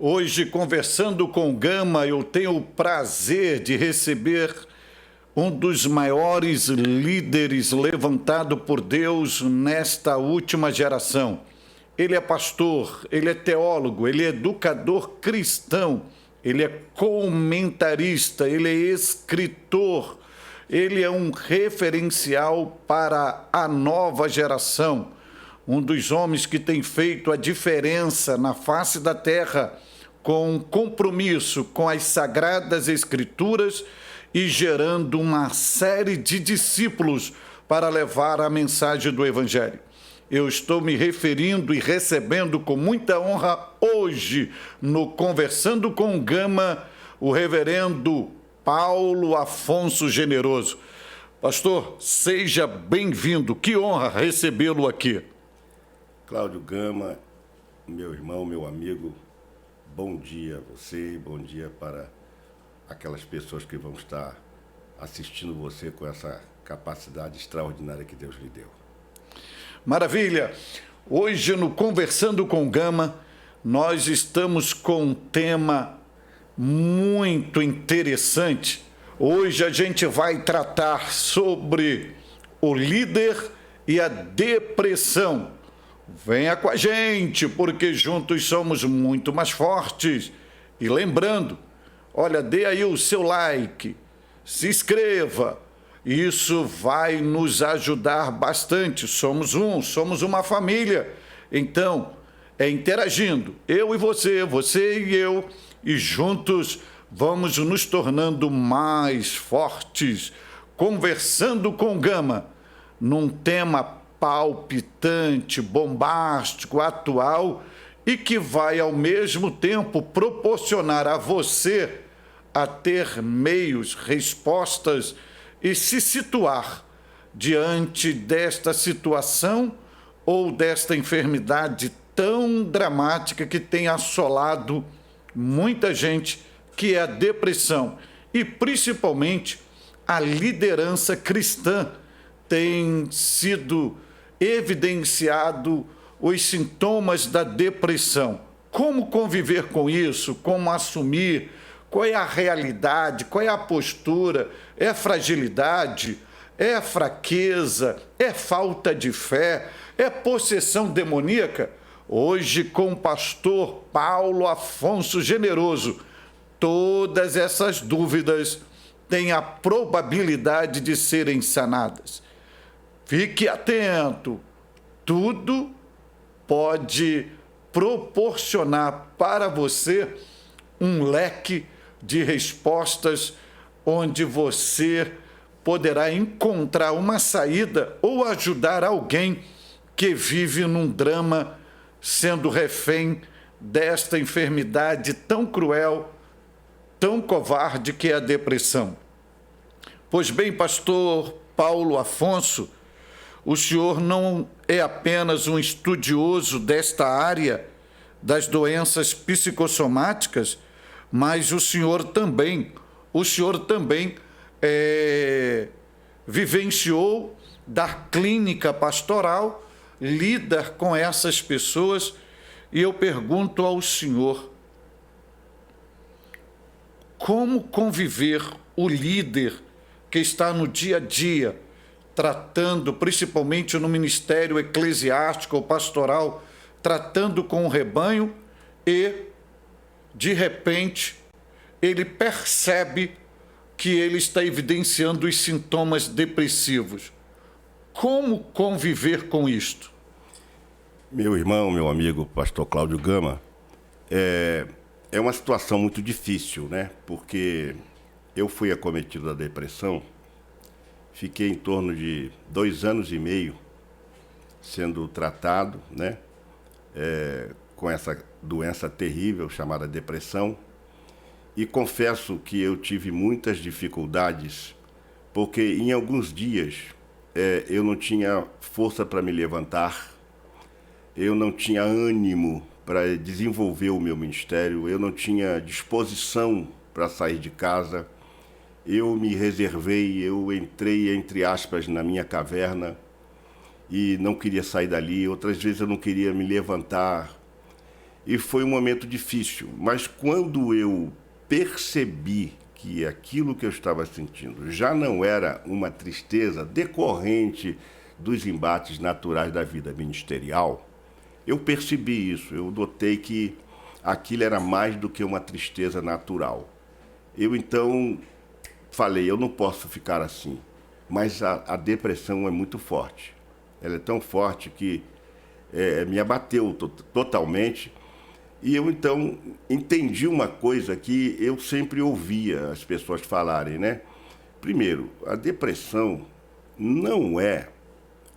Hoje, conversando com Gama, eu tenho o prazer de receber um dos maiores líderes levantado por Deus nesta última geração. Ele é pastor, ele é teólogo, ele é educador cristão, ele é comentarista, ele é escritor, ele é um referencial para a nova geração. Um dos homens que tem feito a diferença na face da terra com compromisso com as Sagradas Escrituras e gerando uma série de discípulos para levar a mensagem do Evangelho. Eu estou me referindo e recebendo com muita honra hoje, no Conversando com Gama, o reverendo Paulo Afonso Generoso. Pastor, seja bem-vindo, que honra recebê-lo aqui. Cláudio Gama, meu irmão, meu amigo, bom dia a você, bom dia para aquelas pessoas que vão estar assistindo você com essa capacidade extraordinária que Deus lhe deu. Maravilha! Hoje no Conversando com Gama, nós estamos com um tema muito interessante. Hoje a gente vai tratar sobre o líder e a depressão. Venha com a gente, porque juntos somos muito mais fortes. E lembrando, olha, dê aí o seu like, se inscreva. Isso vai nos ajudar bastante. Somos uma família. Então, é interagindo, eu e você, você e eu, e juntos vamos nos tornando mais fortes. Conversando com Gama, num tema palpitante, bombástico, atual e que vai ao mesmo tempo proporcionar a você a ter meios, respostas e se situar diante desta situação ou desta enfermidade tão dramática que tem assolado muita gente, que é a depressão, e principalmente a liderança cristã tem sido evidenciado os sintomas da depressão. Como conviver com isso? Como assumir? Qual é a realidade? Qual é a postura? É fragilidade? É fraqueza? É falta de fé? É possessão demoníaca? Hoje, com o pastor Paulo Afonso Generoso, todas essas dúvidas têm a probabilidade de serem sanadas. Fique atento, tudo pode proporcionar para você um leque de respostas onde você poderá encontrar uma saída ou ajudar alguém que vive num drama, sendo refém desta enfermidade tão cruel, tão covarde que é a depressão. Pois bem, pastor Paulo Afonso, o senhor não é apenas um estudioso desta área das doenças psicossomáticas, mas o senhor também vivenciou da clínica pastoral, lida com essas pessoas, e eu pergunto ao senhor, como conviver o líder que está no dia a dia, tratando, principalmente no ministério eclesiástico ou pastoral, tratando com o rebanho e, de repente, ele percebe que ele está evidenciando os sintomas depressivos. Como conviver com isto? Meu irmão, meu amigo, pastor Cláudio Gama, é uma situação muito difícil, né? Porque eu fui acometido da depressão, fiquei em torno de 2 anos e meio sendo tratado, né? Com essa doença terrível chamada depressão. E confesso que eu tive muitas dificuldades, porque em alguns dias eu não tinha força para me levantar, eu não tinha ânimo para desenvolver o meu ministério, eu não tinha disposição para sair de casa, eu me reservei, eu entrei, entre aspas, na minha caverna e não queria sair dali. Outras vezes eu não queria me levantar. e foi um momento difícil. Mas quando eu percebi que aquilo que eu estava sentindo já não era uma tristeza decorrente dos embates naturais da vida ministerial, eu percebi isso, eu notei que aquilo era mais do que uma tristeza natural. Eu então falei, eu não posso ficar assim, mas a depressão é muito forte. Ela é tão forte que me abateu totalmente. E eu então entendi uma coisa que eu sempre ouvia as pessoas falarem, né? Primeiro, a depressão não é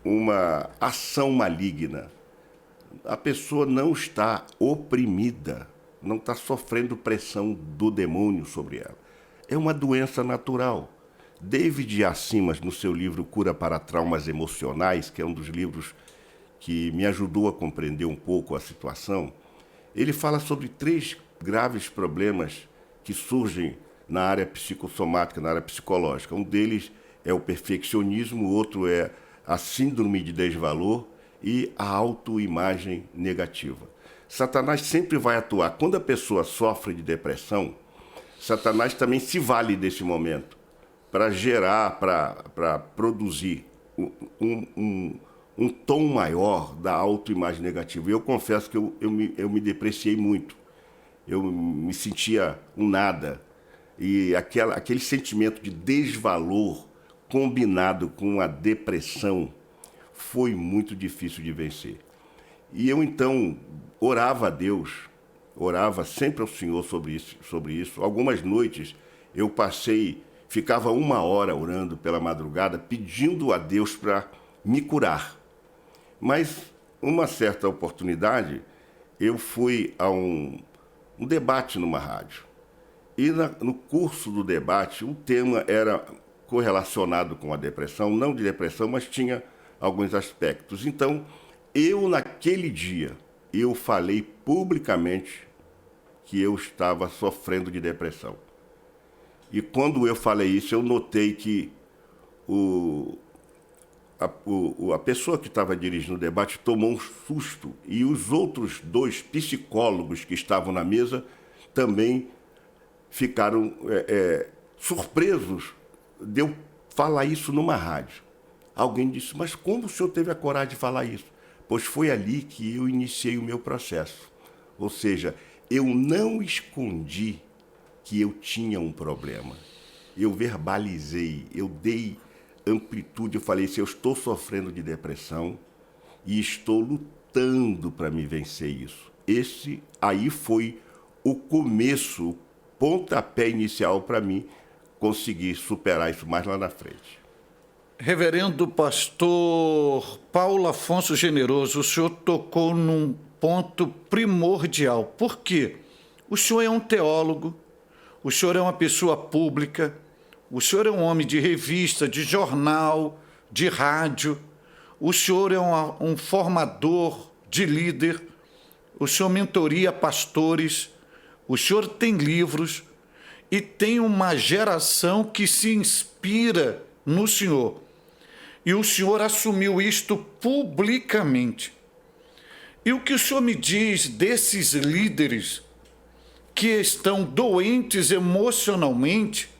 uma ação maligna. A pessoa não está oprimida, não está sofrendo pressão do demônio sobre ela. É uma doença natural. David A. Simas, no seu livro Cura para Traumas Emocionais, que é um dos livros que me ajudou a compreender um pouco a situação, ele fala sobre 3 graves problemas que surgem na área psicossomática, na área psicológica. Um deles é o perfeccionismo, o outro é a síndrome de desvalor e a autoimagem negativa. Satanás sempre vai atuar. Quando a pessoa sofre de depressão, Satanás também se vale desse momento para gerar, para produzir um tom maior da autoimagem negativa. E eu confesso que eu me depreciei muito. Eu me sentia um nada. E aquele sentimento de desvalor combinado com a depressão foi muito difícil de vencer. E eu então orava a Deus, orava sempre ao Senhor sobre isso. Algumas noites eu ficava 1 hora orando pela madrugada, pedindo a Deus para me curar. Mas, uma certa oportunidade, eu fui a um debate numa rádio. E no curso do debate, o tema era correlacionado com a depressão, não de depressão, mas tinha alguns aspectos. Então, naquele dia, eu falei publicamente que eu estava sofrendo de depressão. E quando eu falei isso, eu notei que a pessoa que estava dirigindo o debate tomou um susto e os outros 2 psicólogos que estavam na mesa também ficaram surpresos de eu falar isso numa rádio. Alguém disse, mas como o senhor teve a coragem de falar isso? Pois foi ali que eu iniciei o meu processo. Ou seja, eu não escondi que eu tinha um problema. Eu verbalizei, eu dei amplitude, eu falei assim, eu estou sofrendo de depressão e estou lutando para me vencer isso. Esse aí foi o começo, o pontapé inicial para mim conseguir superar isso mais lá na frente. Reverendo Pastor Paulo Afonso Generoso, o senhor tocou num ponto primordial. Por quê? O senhor é um teólogo, o senhor é uma pessoa pública, o senhor é um homem de revista, de jornal, de rádio, o senhor é um formador de líder, o senhor mentoria pastores, o senhor tem livros e tem uma geração que se inspira no senhor. E o senhor assumiu isto publicamente. E o que o senhor me diz desses líderes que estão doentes emocionalmente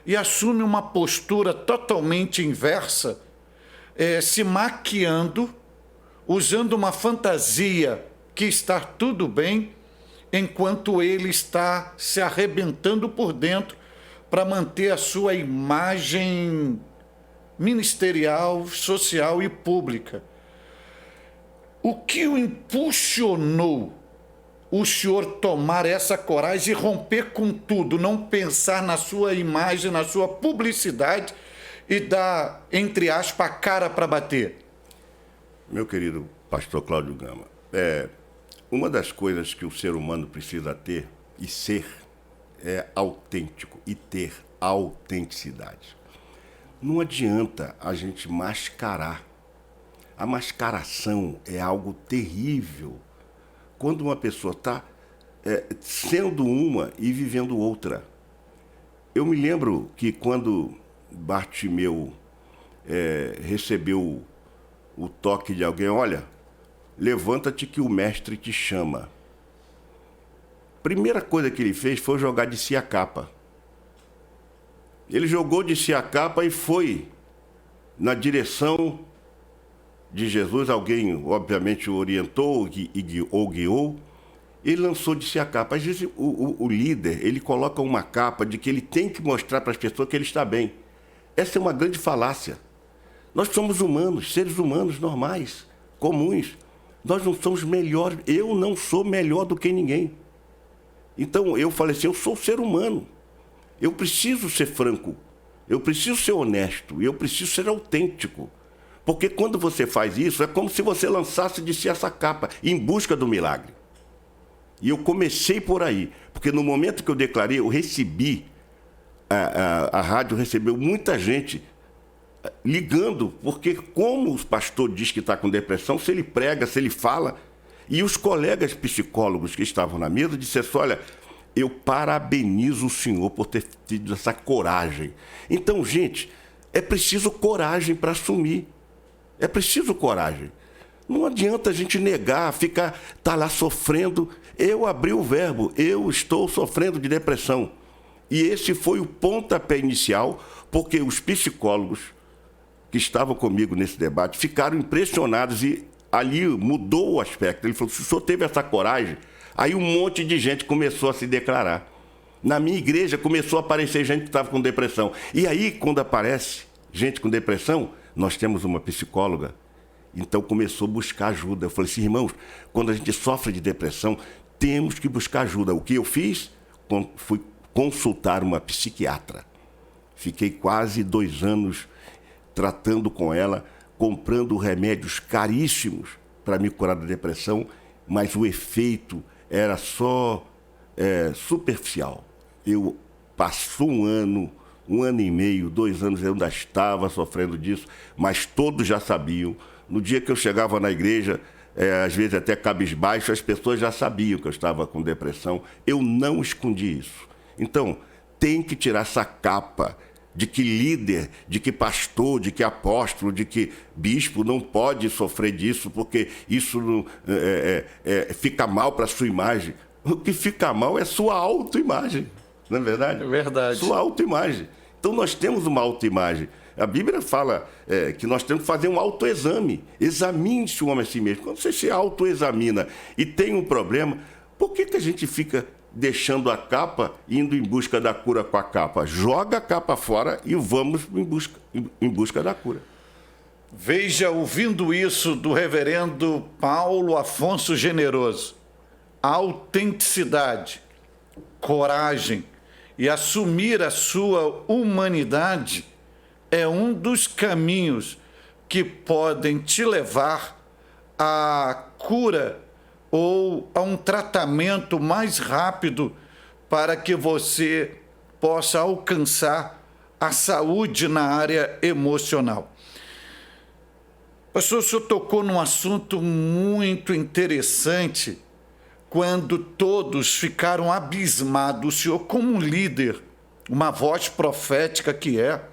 e assumem uma postura totalmente inversa, se maquiando, usando uma fantasia que está tudo bem, enquanto ele está se arrebentando por dentro para manter a sua imagem ministerial, social e pública. O que o impulsionou o senhor tomar essa coragem e romper com tudo, não pensar na sua imagem, na sua publicidade e dar, entre aspas, a cara para bater? Meu querido pastor Cláudio Gama, uma das coisas que o ser humano precisa ter e ser é autêntico e ter autenticidade. Não adianta a gente mascarar. A mascaração é algo terrível. Quando uma pessoa está sendo uma e vivendo outra. Eu me lembro que quando Bartimeu recebeu o toque de alguém, olha, levanta-te que o mestre te chama. Primeira coisa que ele fez foi jogar de si a capa. Ele jogou de si a capa e foi na direção de Jesus. Alguém, obviamente, o orientou ou guiou. Ele lançou de si a capa. Às vezes, o líder, ele coloca uma capa de que ele tem que mostrar para as pessoas que ele está bem. Essa é uma grande falácia. Nós somos humanos, seres humanos normais, comuns. Nós não somos melhores. Eu não sou melhor do que ninguém. Então, eu falei assim, eu sou ser humano. Eu preciso ser franco. Eu preciso ser honesto. Eu preciso ser autêntico. Porque quando você faz isso, é como se você lançasse de si essa capa em busca do milagre. E eu comecei por aí. Porque no momento que eu declarei, eu recebi, a rádio recebeu muita gente ligando, porque como o pastor diz que está com depressão, se ele prega, se ele fala, e os colegas psicólogos que estavam na mesa disseram assim, olha, eu parabenizo o senhor por ter tido essa coragem. Então, gente, é preciso coragem para assumir. É preciso coragem. Não adianta a gente negar, tá lá sofrendo. Eu abri o verbo, eu estou sofrendo de depressão. E esse foi o pontapé inicial, porque os psicólogos que estavam comigo nesse debate ficaram impressionados e ali mudou o aspecto. Ele falou, se o senhor teve essa coragem, aí um monte de gente começou a se declarar. Na minha igreja começou a aparecer gente que estava com depressão. E aí, quando aparece gente com depressão, nós temos uma psicóloga. Então começou a buscar ajuda. Eu falei assim, irmãos, quando a gente sofre de depressão, temos que buscar ajuda. O que eu fiz? Fui consultar uma psiquiatra. Fiquei quase 2 anos tratando com ela, comprando remédios caríssimos para me curar da depressão, mas o efeito era só superficial. Eu passou um ano e meio, 2 anos, eu ainda estava sofrendo disso, mas todos já sabiam. No dia que eu chegava na igreja, às vezes até cabisbaixo, as pessoas já sabiam que eu estava com depressão. Eu não escondi isso. Então, tem que tirar essa capa de que líder, de que pastor, de que apóstolo, de que bispo não pode sofrer disso, porque isso não, fica mal para a sua imagem. O que fica mal é sua autoimagem, não é verdade? É verdade. Sua autoimagem. Então, nós temos uma autoimagem. A Bíblia fala que nós temos que fazer um autoexame. Examine-se o homem a si mesmo. Quando você se autoexamina e tem um problema, por que a gente fica deixando a capa, indo em busca da cura com a capa? Joga a capa fora e vamos em busca da cura. Veja, ouvindo isso do reverendo Paulo Afonso Generoso, autenticidade, coragem e assumir a sua humanidade é um dos caminhos que podem te levar à cura ou a um tratamento mais rápido para que você possa alcançar a saúde na área emocional. Pastor, o senhor tocou num assunto muito interessante quando todos ficaram abismados. O senhor, como um líder, uma voz profética que é,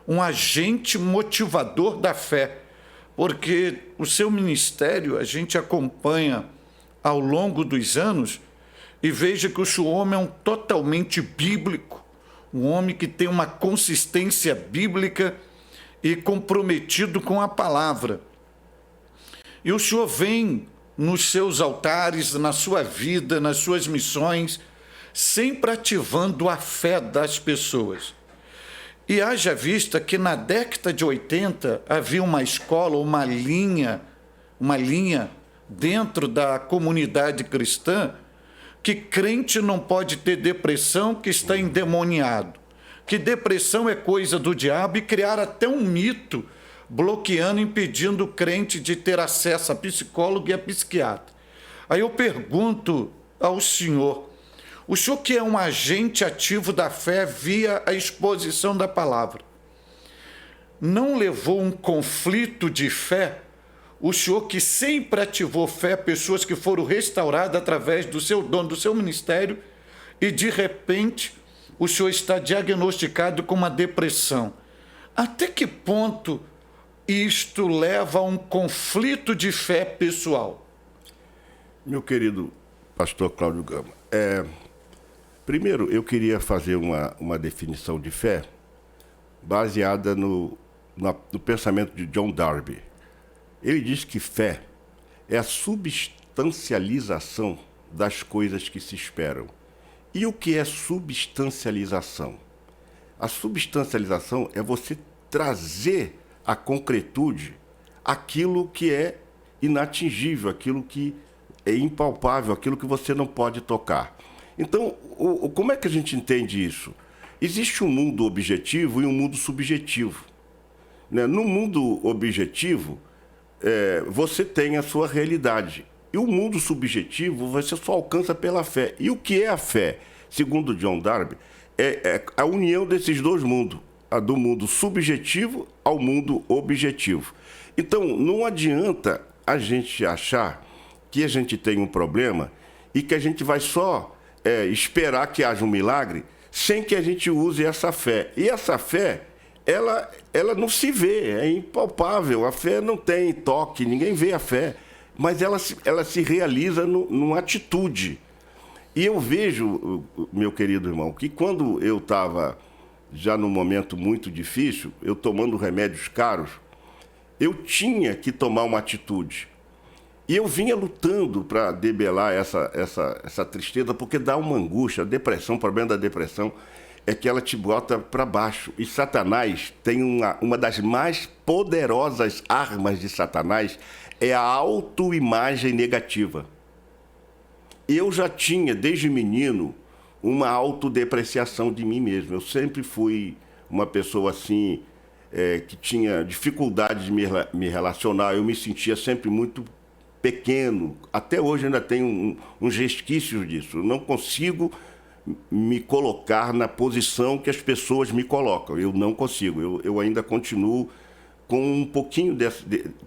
um agente motivador da fé, porque o seu ministério a gente acompanha ao longo dos anos e veja que o seu homem é um totalmente bíblico, um homem que tem uma consistência bíblica e comprometido com a palavra. E o senhor vem nos seus altares, na sua vida, nas suas missões, sempre ativando a fé das pessoas. E haja vista que na década de 80 havia uma escola, uma linha dentro da comunidade cristã, que crente não pode ter depressão, que está endemoniado, que depressão é coisa do diabo, e criar até um mito bloqueando, impedindo o crente de ter acesso a psicólogo e a psiquiatra. Aí eu pergunto ao senhor, o senhor que é um agente ativo da fé via a exposição da palavra, não levou um conflito de fé? O senhor que sempre ativou fé, pessoas que foram restauradas através do seu dom, do seu ministério, e de repente o senhor está diagnosticado com uma depressão. Até que ponto isto leva a um conflito de fé pessoal? Meu querido pastor Cláudio Gama, Primeiro, eu queria fazer uma definição de fé baseada no pensamento de John Darby. Ele diz que fé é a substancialização das coisas que se esperam. E o que é substancialização? A substancialização é você trazer à concretude aquilo que é inatingível, aquilo que é impalpável, aquilo que você não pode tocar. Então, como é que a gente entende isso? Existe um mundo objetivo e um mundo subjetivo, né? No mundo objetivo, você tem a sua realidade. E o mundo subjetivo você só alcança pela fé. E o que é a fé? Segundo John Darby, é a união desses dois mundos, a do mundo subjetivo ao mundo objetivo. Então, não adianta a gente achar que a gente tem um problema e que a gente vai só esperar que haja um milagre sem que a gente use essa fé. E essa fé, ela não se vê, é impalpável. A fé não tem toque, ninguém vê a fé, mas ela se realiza numa atitude. E eu vejo, meu querido irmão, que quando eu estava já num momento muito difícil, eu tomando remédios caros, eu tinha que tomar uma atitude. E eu vinha lutando para debelar essa tristeza, porque dá uma angústia. A depressão, o problema da depressão é que ela te bota para baixo. E Satanás tem uma das mais poderosas armas de Satanás, é a autoimagem negativa. Eu já tinha, desde menino, uma autodepreciação de mim mesmo. Eu sempre fui uma pessoa assim, que tinha dificuldade de me relacionar. Eu me sentia sempre muito pequeno. Até hoje ainda tenho uns resquícios disso. Eu não consigo me colocar na posição que as pessoas me colocam. Eu não consigo. Eu ainda continuo com um pouquinho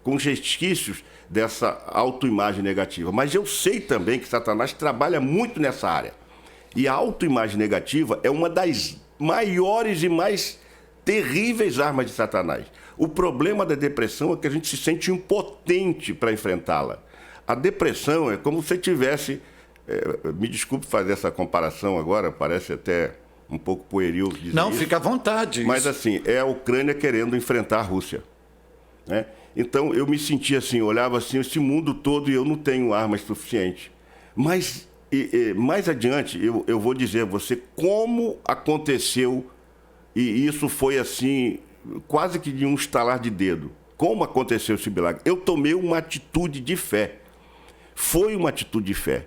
com resquícios dessa autoimagem negativa. Mas eu sei também que Satanás trabalha muito nessa área. E a autoimagem negativa é uma das maiores e mais terríveis armas de Satanás. O problema da depressão é que a gente se sente impotente para enfrentá-la. A depressão é como se você tivesse... me desculpe fazer essa comparação agora, parece até um pouco pueril dizer Não, isso, fica à vontade. Mas assim, é a Ucrânia querendo enfrentar a Rússia, né? Então eu me sentia assim, olhava assim, esse mundo todo e eu não tenho armas suficientes. Mas mais adiante eu vou dizer a você como aconteceu, e isso foi assim, quase que de um estalar de dedo. Como aconteceu esse milagre? Eu tomei uma atitude de fé. Foi uma atitude de fé.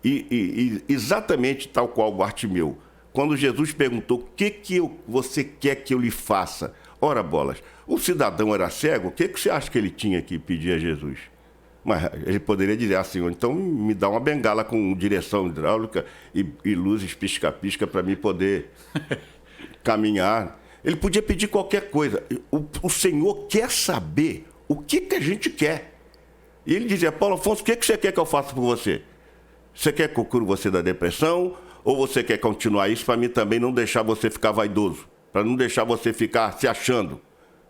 E exatamente tal qual Bartimeu. Quando Jesus perguntou, o que você quer que eu lhe faça? Ora, bolas, o cidadão era cego, o que você acha que ele tinha que pedir a Jesus? Mas ele poderia dizer assim, então me dá uma bengala com direção hidráulica e luzes pisca-pisca para mim poder caminhar. Ele podia pedir qualquer coisa. O Senhor quer saber o que a gente quer. E ele dizia, Paulo Afonso, o que você quer que eu faça por você? Você quer que eu cure você da depressão? Ou você quer continuar isso para mim também não deixar você ficar vaidoso? Para não deixar você ficar se achando?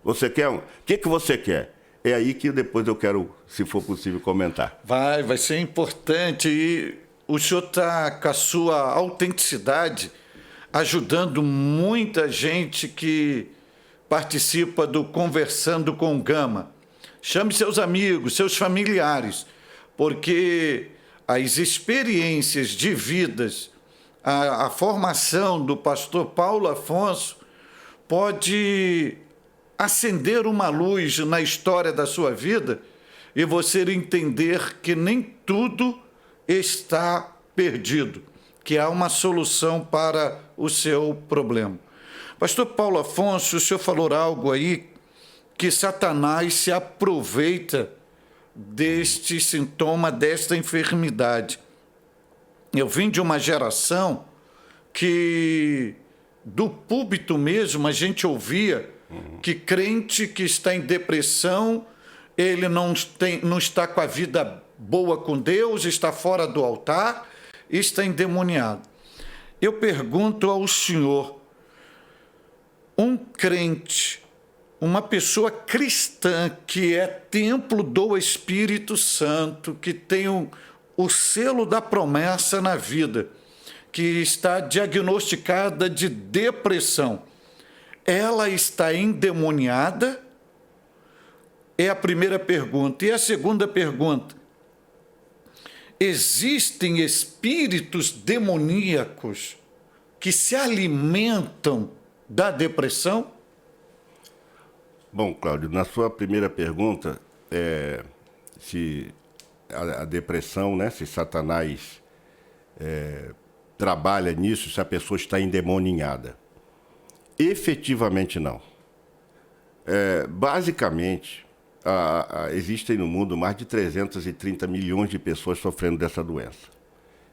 Você quer? O que você quer? É aí que depois eu quero, se for possível, comentar. Vai ser importante. E o senhor está com a sua autenticidade ajudando muita gente que participa do Conversando com Gama. Chame seus amigos, seus familiares, porque as experiências de vidas, a formação do pastor Paulo Afonso pode acender uma luz na história da sua vida e você entender que nem tudo está perdido, que há uma solução para o seu problema. Pastor Paulo Afonso, o senhor falou algo aí que Satanás se aproveita deste sintoma, desta enfermidade. Eu vim de uma geração que, do púlpito mesmo, a gente ouvia que crente que está em depressão, ele não está com a vida boa com Deus, está fora do altar, está endemoniado. Eu pergunto ao senhor, um crente, uma pessoa cristã que é templo do Espírito Santo, que tem o selo da promessa na vida, que está diagnosticada de depressão, ela está endemoniada? É a primeira pergunta. E a segunda pergunta: existem espíritos demoníacos que se alimentam da depressão? Bom, Cláudio, na sua primeira pergunta, se a depressão, né, se Satanás trabalha nisso, se a pessoa está endemoninhada. Efetivamente não. Basicamente, existem no mundo mais de 330 milhões de pessoas sofrendo dessa doença.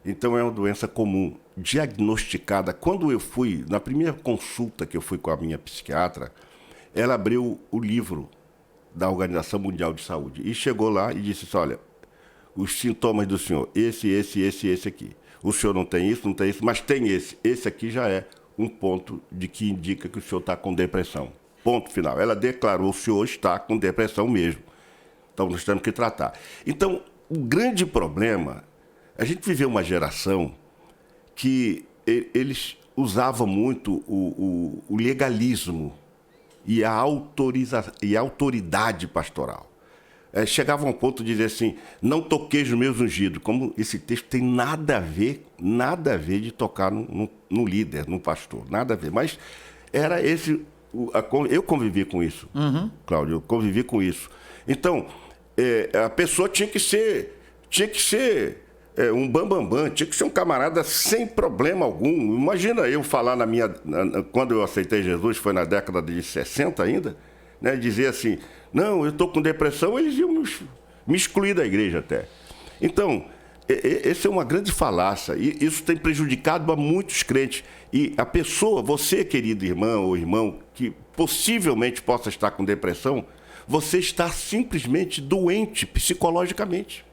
Então é uma doença comum, diagnosticada. Quando eu fui, na primeira consulta que eu fui com a minha psiquiatra, ela abriu o livro da Organização Mundial de Saúde e chegou lá e disse assim: olha, os sintomas do senhor, esse aqui. O senhor não tem isso, mas tem esse. Esse aqui já é um ponto de que indica que o senhor está com depressão. Ponto final. Ela declarou: o senhor está com depressão mesmo. Então nós temos que tratar. Então, o grande problema, a gente viveu uma geração que eles usavam muito o legalismo e a autoridade pastoral. Chegavam ao ponto de dizer assim: não toqueis os meus ungidos, como esse texto tem nada a ver de tocar no líder, no pastor, nada a ver. Mas era esse, eu convivi com isso, Cláudio, eu convivi com isso. Então, a pessoa tinha que ser um bambambam, tinha que ser um camarada sem problema algum. Imagina eu falar quando eu aceitei Jesus, foi na década de 60 ainda, né, dizer assim: não, eu estou com depressão, eles iam me excluir da igreja até. Então, essa é uma grande falácia, e isso tem prejudicado a muitos crentes. E a pessoa, você, querido irmão ou irmão, que possivelmente possa estar com depressão, você está simplesmente doente psicologicamente.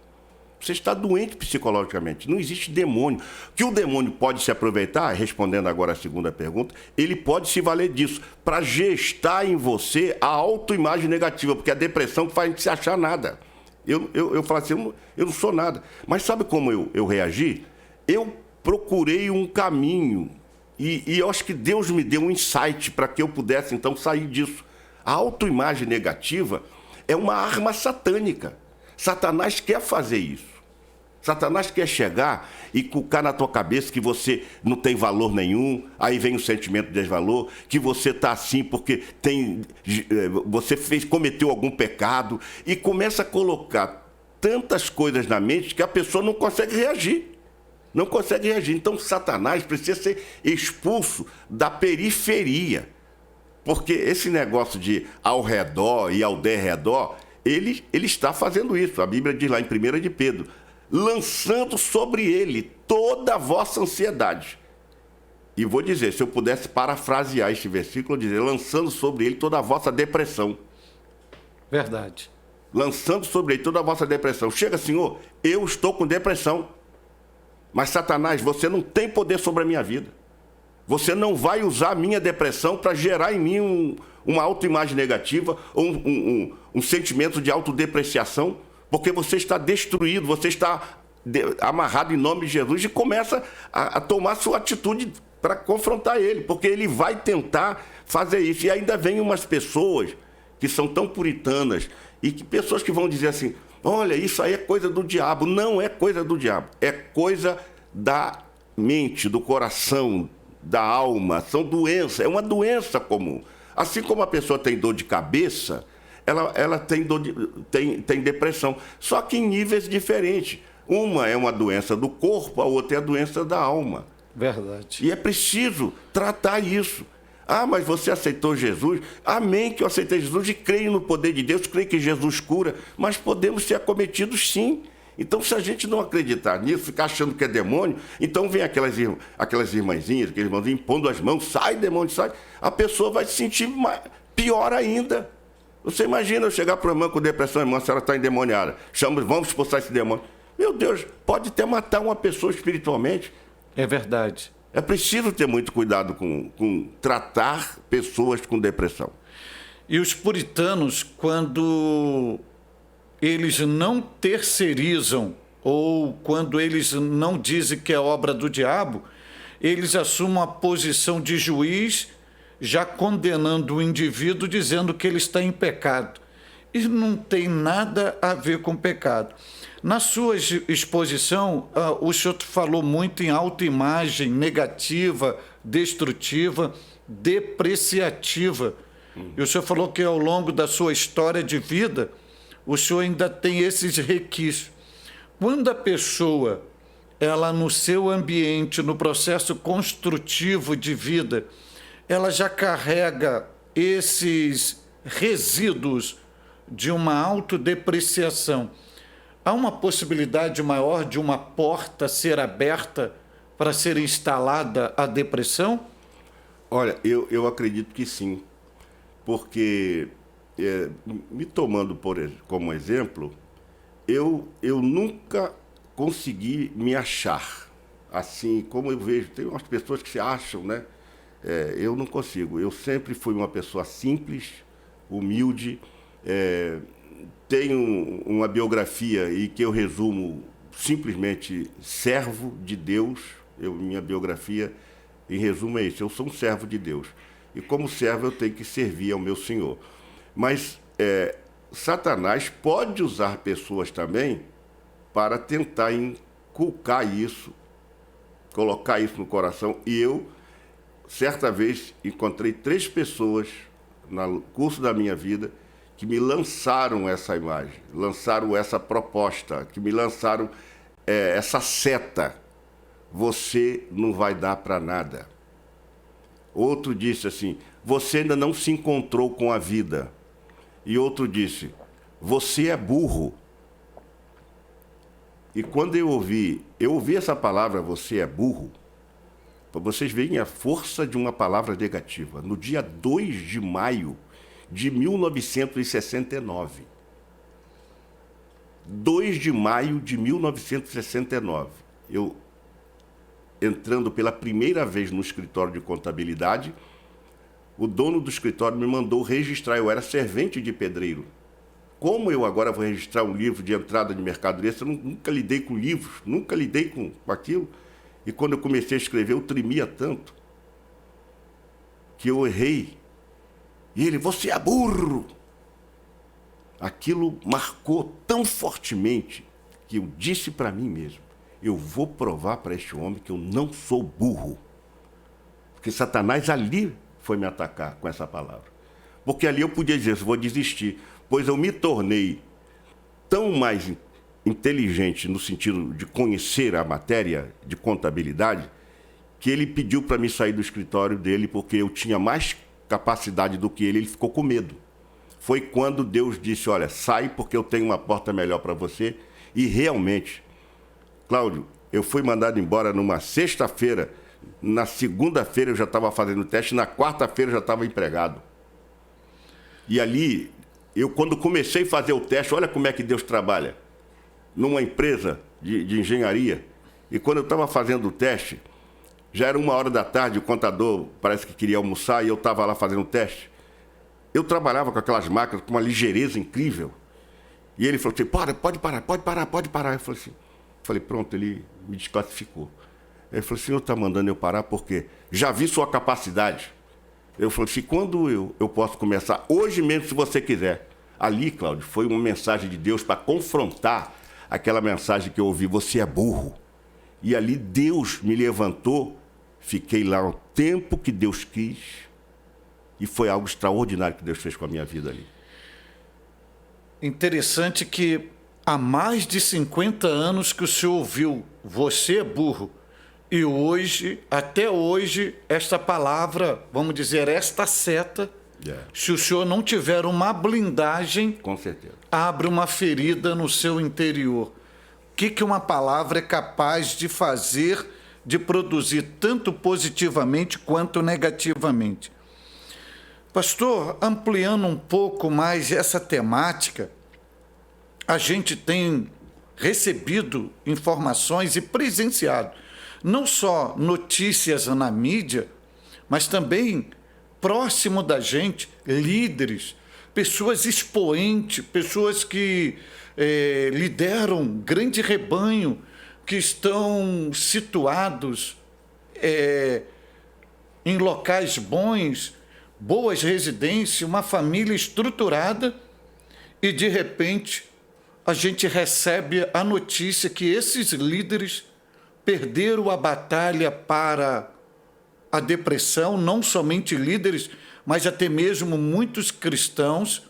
Você está doente psicologicamente. Não existe demônio. Que o demônio pode se aproveitar, respondendo agora a segunda pergunta, ele pode se valer disso para gestar em você a autoimagem negativa, porque a depressão faz a gente se achar nada. Eu falo assim: eu não sou nada. Mas sabe como eu reagi? Eu procurei um caminho e eu acho que Deus me deu um insight para que eu pudesse então sair disso. A autoimagem negativa é uma arma satânica. Satanás quer fazer isso. Satanás quer chegar e cucar na tua cabeça que você não tem valor nenhum, aí vem o sentimento de desvalor, que você está assim porque você cometeu algum pecado, e começa a colocar tantas coisas na mente que a pessoa não consegue reagir. Não consegue reagir. Então Satanás precisa ser expulso da periferia, porque esse negócio de ao redor e ao derredor, ele está fazendo isso. A Bíblia diz lá em 1 de Pedro: lançando sobre ele toda a vossa ansiedade. E vou dizer, se eu pudesse parafrasear este versículo, eu dizer: lançando sobre ele toda a vossa depressão. Verdade. Lançando sobre ele toda a vossa depressão. Chega, Senhor, eu estou com depressão. Mas Satanás, você não tem poder sobre a minha vida. Você não vai usar a minha depressão para gerar em mim uma autoimagem negativa, ou um sentimento de autodepreciação, porque você está destruído, você está amarrado em nome de Jesus, e começa a tomar sua atitude para confrontar ele, porque ele vai tentar fazer isso. E ainda vem umas pessoas que são tão puritanas, e que pessoas que vão dizer assim: olha, isso aí é coisa do diabo. Não é coisa do diabo, é coisa da mente, do coração, da alma. São doenças, é uma doença comum. Assim como a pessoa tem dor de cabeça, ela tem depressão, só que em níveis diferentes. Uma é uma doença do corpo, a outra é a doença da alma. Verdade. E é preciso tratar isso. Ah, mas você aceitou Jesus? Amém que eu aceitei Jesus e creio no poder de Deus, creio que Jesus cura, mas podemos ser acometidos sim. Então, se a gente não acreditar nisso, ficar achando que é demônio, então vem aquelas irmãzinhas, aqueles irmãozinhos impondo as mãos: sai, demônio, sai. A pessoa vai se sentir pior ainda. Você imagina eu chegar para a irmã com depressão: irmã, a senhora está endemoniada, vamos expulsar esse demônio. Meu Deus, pode até matar uma pessoa espiritualmente. É verdade. É preciso ter muito cuidado com tratar pessoas com depressão. E os puritanos, quando eles não terceirizam, ou quando eles não dizem que é obra do diabo, eles assumam a posição de juiz, já condenando o indivíduo, dizendo que ele está em pecado. E não tem nada a ver com pecado. Na sua exposição, o senhor falou muito em autoimagem negativa, destrutiva, depreciativa. E o senhor falou que ao longo da sua história de vida, o senhor ainda tem esses requisitos. Quando a pessoa, ela no seu ambiente, no processo construtivo de vida, ela já carrega esses resíduos de uma autodepreciação, há uma possibilidade maior de uma porta ser aberta para ser instalada a depressão? Olha, eu acredito que sim, porque, me tomando como exemplo, eu nunca consegui me achar, assim como eu vejo, tem umas pessoas que se acham, né? Eu não consigo, eu sempre fui uma pessoa simples, humilde, tenho uma biografia e que eu resumo simplesmente servo de Deus. Minha biografia, em resumo, é isso: eu sou um servo de Deus. E como servo eu tenho que servir ao meu Senhor. Mas Satanás pode usar pessoas também para tentar inculcar isso, colocar isso no coração. E eu, certa vez, encontrei 3 pessoas no curso da minha vida que me lançaram essa imagem, lançaram essa proposta, que me lançaram essa seta: você não vai dar para nada. Outro disse assim: você ainda não se encontrou com a vida. E outro disse: você é burro. E quando eu ouvi essa palavra, você é burro, para vocês verem a força de uma palavra negativa, no dia 2 de maio de 1969. 2 de maio de 1969. Eu, entrando pela primeira vez no escritório de contabilidade, o dono do escritório me mandou registrar. Eu era servente de pedreiro. Como eu agora vou registrar um livro de entrada de mercadoria? Eu nunca lidei com livros, nunca lidei com aquilo. E quando eu comecei a escrever, eu tremia tanto que eu errei. E ele: você é burro. Aquilo marcou tão fortemente que eu disse para mim mesmo: eu vou provar para este homem que eu não sou burro. Porque Satanás ali foi me atacar com essa palavra. Porque ali eu podia dizer: vou desistir, pois eu me tornei tão mais inteligente no sentido de conhecer a matéria de contabilidade, que ele pediu para mim sair do escritório dele porque eu tinha mais capacidade do que ele ficou com medo. Foi quando Deus disse: olha, sai, porque eu tenho uma porta melhor para você. E realmente, Cláudio, eu fui mandado embora numa sexta-feira, na segunda-feira eu já estava fazendo o teste, na quarta-feira eu já estava empregado. E ali, eu quando comecei a fazer o teste, olha como é que Deus trabalha, numa empresa de engenharia, e quando eu estava fazendo o teste, já era 1h da tarde, o contador parece que queria almoçar e eu estava lá fazendo o teste. Eu trabalhava com aquelas máquinas com uma ligeireza incrível. E ele falou assim: pode parar. Eu falei, pronto, ele me desclassificou. Ele falou: o senhor está mandando eu parar porque já vi sua capacidade. Eu falei assim: quando eu posso começar? Hoje mesmo, se você quiser. Ali, Cláudio, foi uma mensagem de Deus para confrontar aquela mensagem que eu ouvi: você é burro. E ali Deus me levantou. Fiquei lá o tempo que Deus quis. E foi algo extraordinário que Deus fez com a minha vida ali. Interessante que há mais de 50 anos que o senhor ouviu: você é burro. E hoje, até hoje, esta palavra, vamos dizer, esta seta, se o senhor não tiver uma blindagem, com certeza, abre uma ferida no seu interior. O que uma palavra é capaz de fazer, de produzir tanto positivamente quanto negativamente? Pastor, ampliando um pouco mais essa temática, a gente tem recebido informações e presenciado não só notícias na mídia, mas também próximo da gente, líderes, pessoas expoentes, pessoas que lideram grande rebanho, que estão situados em locais bons, boas residências, uma família estruturada, e de repente a gente recebe a notícia que esses líderes perderam a batalha para a depressão, não somente líderes, mas até mesmo muitos cristãos,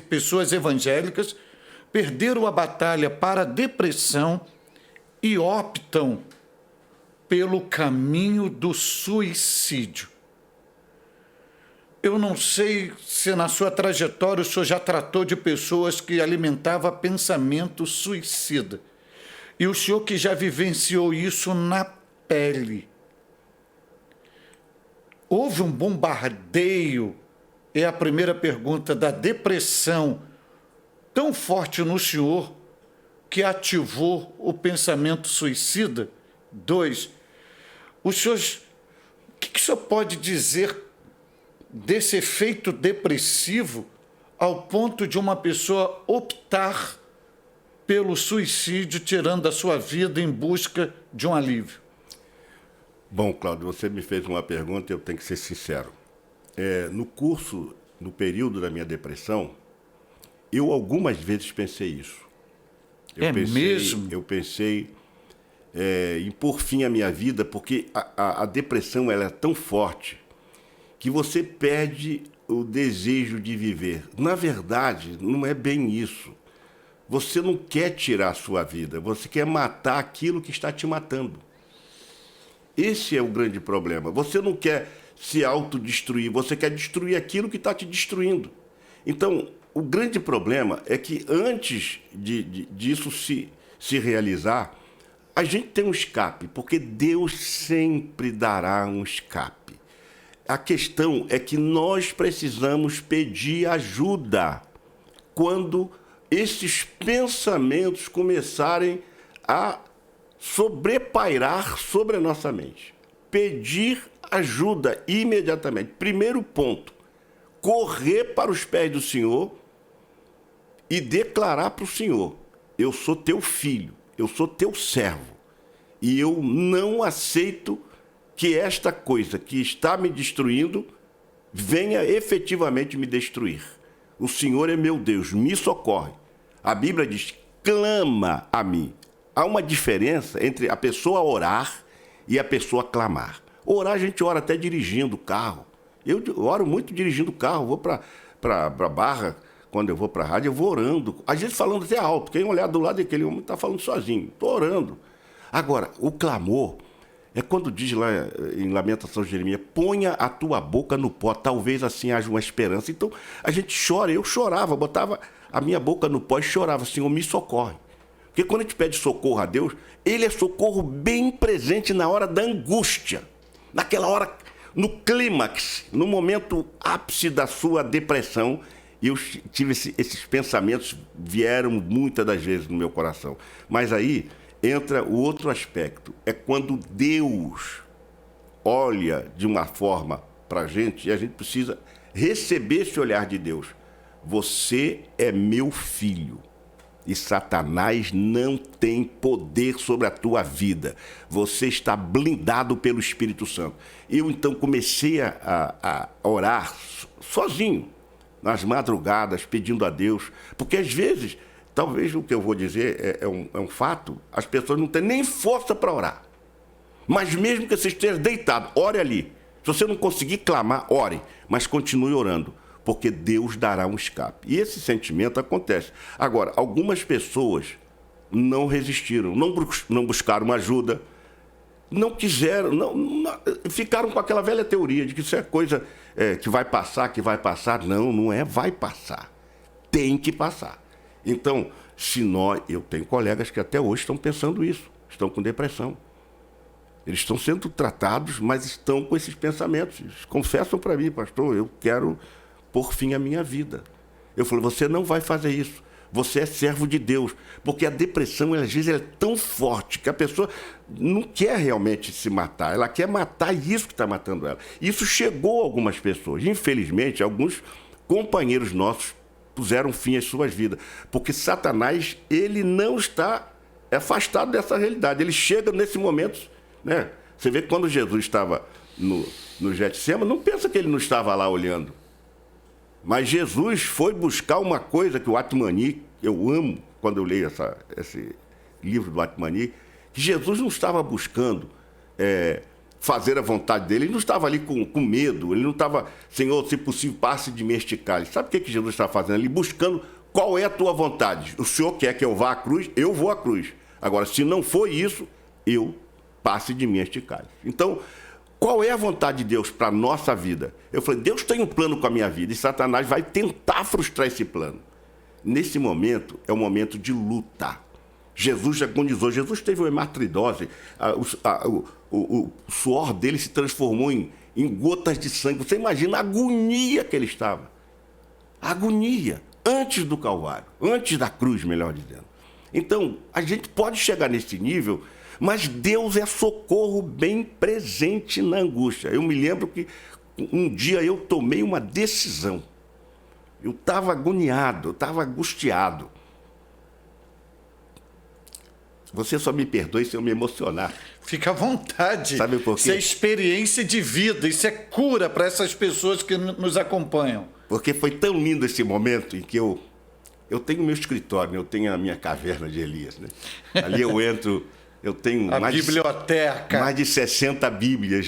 pessoas evangélicas, perderam a batalha para a depressão e optam pelo caminho do suicídio. Eu não sei se na sua trajetória o senhor já tratou de pessoas que alimentavam pensamento suicida. E o senhor que já vivenciou isso na pele. Houve um bombardeio, é a primeira pergunta, da depressão tão forte no senhor que ativou o pensamento suicida? 2, o que o senhor pode dizer desse efeito depressivo ao ponto de uma pessoa optar pelo suicídio, tirando a sua vida em busca de um alívio? Bom, Cláudio, você me fez uma pergunta e eu tenho que ser sincero. No período da minha depressão, eu algumas vezes pensei isso. Mesmo? Eu pensei em pôr fim à minha vida, porque a depressão ela é tão forte que você perde o desejo de viver. Na verdade, não é bem isso. Você não quer tirar a sua vida, você quer matar aquilo que está te matando. Esse é o grande problema. Você não quer se autodestruir, você quer destruir aquilo que está te destruindo. Então, o grande problema é que antes disso se realizar, a gente tem um escape, porque Deus sempre dará um escape. A questão é que nós precisamos pedir ajuda quando esses pensamentos começarem a sobrepairar sobre a nossa mente. Pedir ajuda imediatamente. Primeiro ponto, correr para os pés do Senhor e declarar para o Senhor: eu sou teu filho, eu sou teu servo, e eu não aceito que esta coisa que está me destruindo venha efetivamente me destruir. O Senhor é meu Deus, me socorre. A Bíblia diz: clama a mim. Há uma diferença entre a pessoa orar e a pessoa clamar. Orar, a gente ora até dirigindo o carro. Eu oro muito dirigindo o carro, vou para Barra, quando eu vou para a rádio, eu vou orando. Às vezes falando até alto, quem olhar do lado daquele homem está falando sozinho, estou orando. Agora, o clamor é quando diz lá em Lamentação de Jeremias: ponha a tua boca no pó, talvez assim haja uma esperança. Então, a gente chora, eu chorava, botava a minha boca no pó e chorava: Senhor, me socorre. Porque quando a gente pede socorro a Deus, Ele é socorro bem presente na hora da angústia. Naquela hora, no clímax, no momento ápice da sua depressão, eu tive esses pensamentos, vieram muitas das vezes no meu coração. Mas aí entra o outro aspecto, é quando Deus olha de uma forma para a gente, e a gente precisa receber esse olhar de Deus. Você é meu filho. E Satanás não tem poder sobre a tua vida. Você está blindado pelo Espírito Santo. Eu, então, comecei a orar sozinho, nas madrugadas, pedindo a Deus. Porque, às vezes, talvez o que eu vou dizer é um fato, as pessoas não têm nem força para orar. Mas mesmo que você esteja deitado, ore ali. Se você não conseguir clamar, ore, mas continue orando, porque Deus dará um escape. E esse sentimento acontece. Agora, algumas pessoas não resistiram, não buscaram ajuda, não quiseram, ficaram com aquela velha teoria de que isso é coisa que vai passar, que vai passar. Não, não é vai passar. Tem que passar. Então, eu tenho colegas que até hoje estão pensando isso, estão com depressão. Eles estão sendo tratados, mas estão com esses pensamentos. Eles confessam para mim: pastor, eu quero por fim a minha vida. Eu falo: você não vai fazer isso. Você é servo de Deus. Porque a depressão, às vezes, é tão forte que a pessoa não quer realmente se matar. Ela quer matar isso que está matando ela. Isso chegou a algumas pessoas. Infelizmente, alguns companheiros nossos puseram fim às suas vidas. Porque Satanás, ele não está afastado dessa realidade. Ele chega nesse momento, né, Você vê que quando Jesus estava no Getsêmani, não pensa que ele não estava lá olhando. Mas Jesus foi buscar uma coisa que o Atmani, eu amo quando eu leio esse livro do Atmani, que Jesus não estava buscando fazer a vontade dele, ele não estava ali com medo, ele não estava, Senhor, se possível, passe de mim este cálice. Sabe o que Jesus estava fazendo ali? Buscando qual é a tua vontade. O Senhor quer que eu vá à cruz, eu vou à cruz. Agora, se não for isso, eu passe de mim este cálice. Então, qual é a vontade de Deus para a nossa vida? Eu falei, Deus tem um plano com a minha vida e Satanás vai tentar frustrar esse plano. Nesse momento, é um momento de luta. Jesus agonizou, Jesus teve uma hematridose, o suor dele se transformou em gotas de sangue. Você imagina a agonia que ele estava. A agonia, antes do Calvário, antes da cruz, melhor dizendo. Então, a gente pode chegar nesse nível, mas Deus é socorro bem presente na angústia. Eu me lembro que um dia eu tomei uma decisão. Eu estava agoniado, eu estava angustiado. Você só me perdoe se eu me emocionar. Fica à vontade. Sabe por quê? Isso é experiência de vida, isso é cura para essas pessoas que nos acompanham. Porque foi tão lindo esse momento em que eu tenho meu escritório, eu tenho a minha caverna de Elias, né? Ali eu entro, eu tenho biblioteca. Mais de 60 bíblias.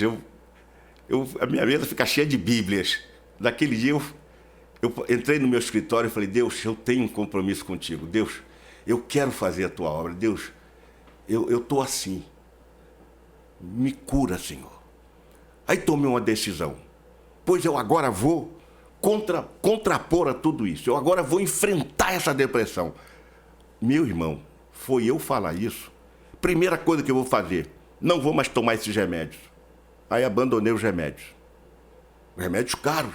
A minha mesa fica cheia de bíblias. Naquele dia eu entrei no meu escritório e falei, Deus, eu tenho um compromisso contigo. Deus, eu quero fazer a tua obra. Deus, eu estou assim. Me cura, Senhor. Aí tomei uma decisão. Pois eu agora vou contrapor a tudo isso. Eu agora vou enfrentar essa depressão. Meu irmão, foi eu falar isso. Primeira coisa que eu vou fazer, não vou mais tomar esses remédios. Aí abandonei os remédios. Remédios caros.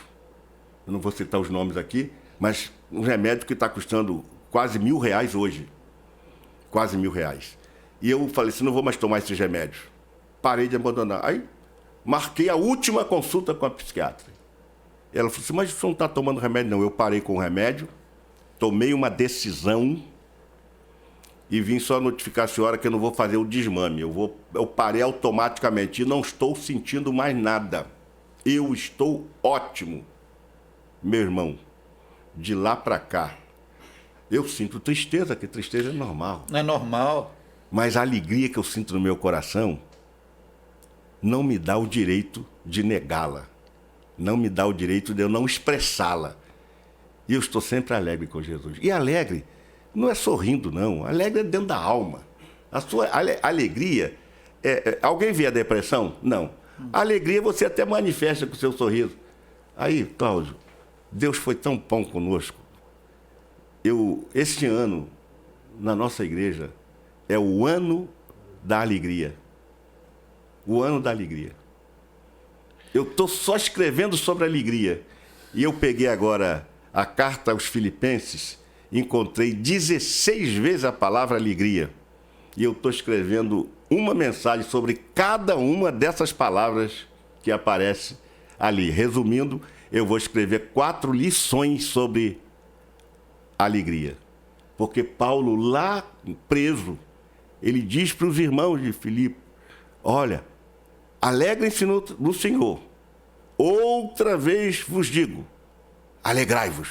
Eu não vou citar os nomes aqui, mas um remédio que está custando quase R$1.000 hoje. Quase R$1.000. E eu falei assim, não vou mais tomar esses remédios. Parei de abandonar. Aí marquei a última consulta com a psiquiatra. Ela falou assim, mas você não está tomando remédio? Não, eu parei com o remédio, tomei uma decisão e vim só notificar a senhora que eu não vou fazer o desmame. Eu parei automaticamente e não estou sentindo mais nada. Eu estou ótimo. Meu irmão, de lá para cá, eu sinto tristeza, que tristeza é normal. É normal. Mas a alegria que eu sinto no meu coração não me dá o direito de negá-la. Não me dá o direito de eu não expressá-la. E eu estou sempre alegre com Jesus. E alegre não é sorrindo, não. Alegre é dentro da alma. A sua alegria... alguém vê a depressão? Não. A alegria você até manifesta com o seu sorriso. Aí, Cláudio, Deus foi tão bom conosco. Este ano, na nossa igreja, é o ano da alegria. O ano da alegria. Eu estou só escrevendo sobre alegria. E eu peguei agora a carta aos Filipenses, encontrei 16 vezes a palavra alegria. E eu estou escrevendo uma mensagem sobre cada uma dessas palavras que aparece ali. Resumindo, eu vou escrever 4 lições sobre alegria. Porque Paulo, lá preso, ele diz para os irmãos de Filipe, olha, alegrem-se no Senhor. Outra vez vos digo, alegrai-vos.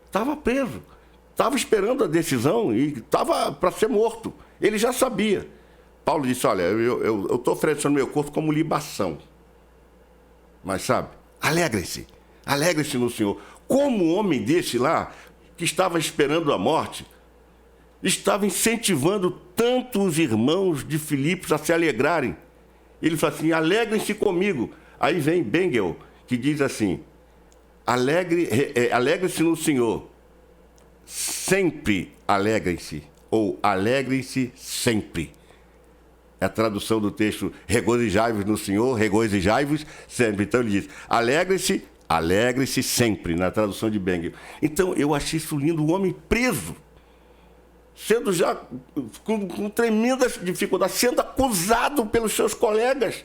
Estava preso, estava esperando a decisão e estava para ser morto. Ele já sabia. Paulo disse, olha, eu estou oferecendo meu corpo como libação. Mas sabe, alegrem-se no Senhor. Como um homem desse lá, que estava esperando a morte, estava incentivando tanto os irmãos de Filipos a se alegrarem. Ele fala assim, alegrem-se comigo. Aí vem Bengel, que diz assim, alegre-se no Senhor, sempre alegrem-se, ou alegrem-se sempre. É a tradução do texto, regozijai-vos no Senhor, regozijai-vos sempre. Então ele diz, alegre-se sempre, na tradução de Bengel. Então eu achei isso lindo, o homem preso, sendo já com tremendas dificuldades, sendo acusado pelos seus colegas.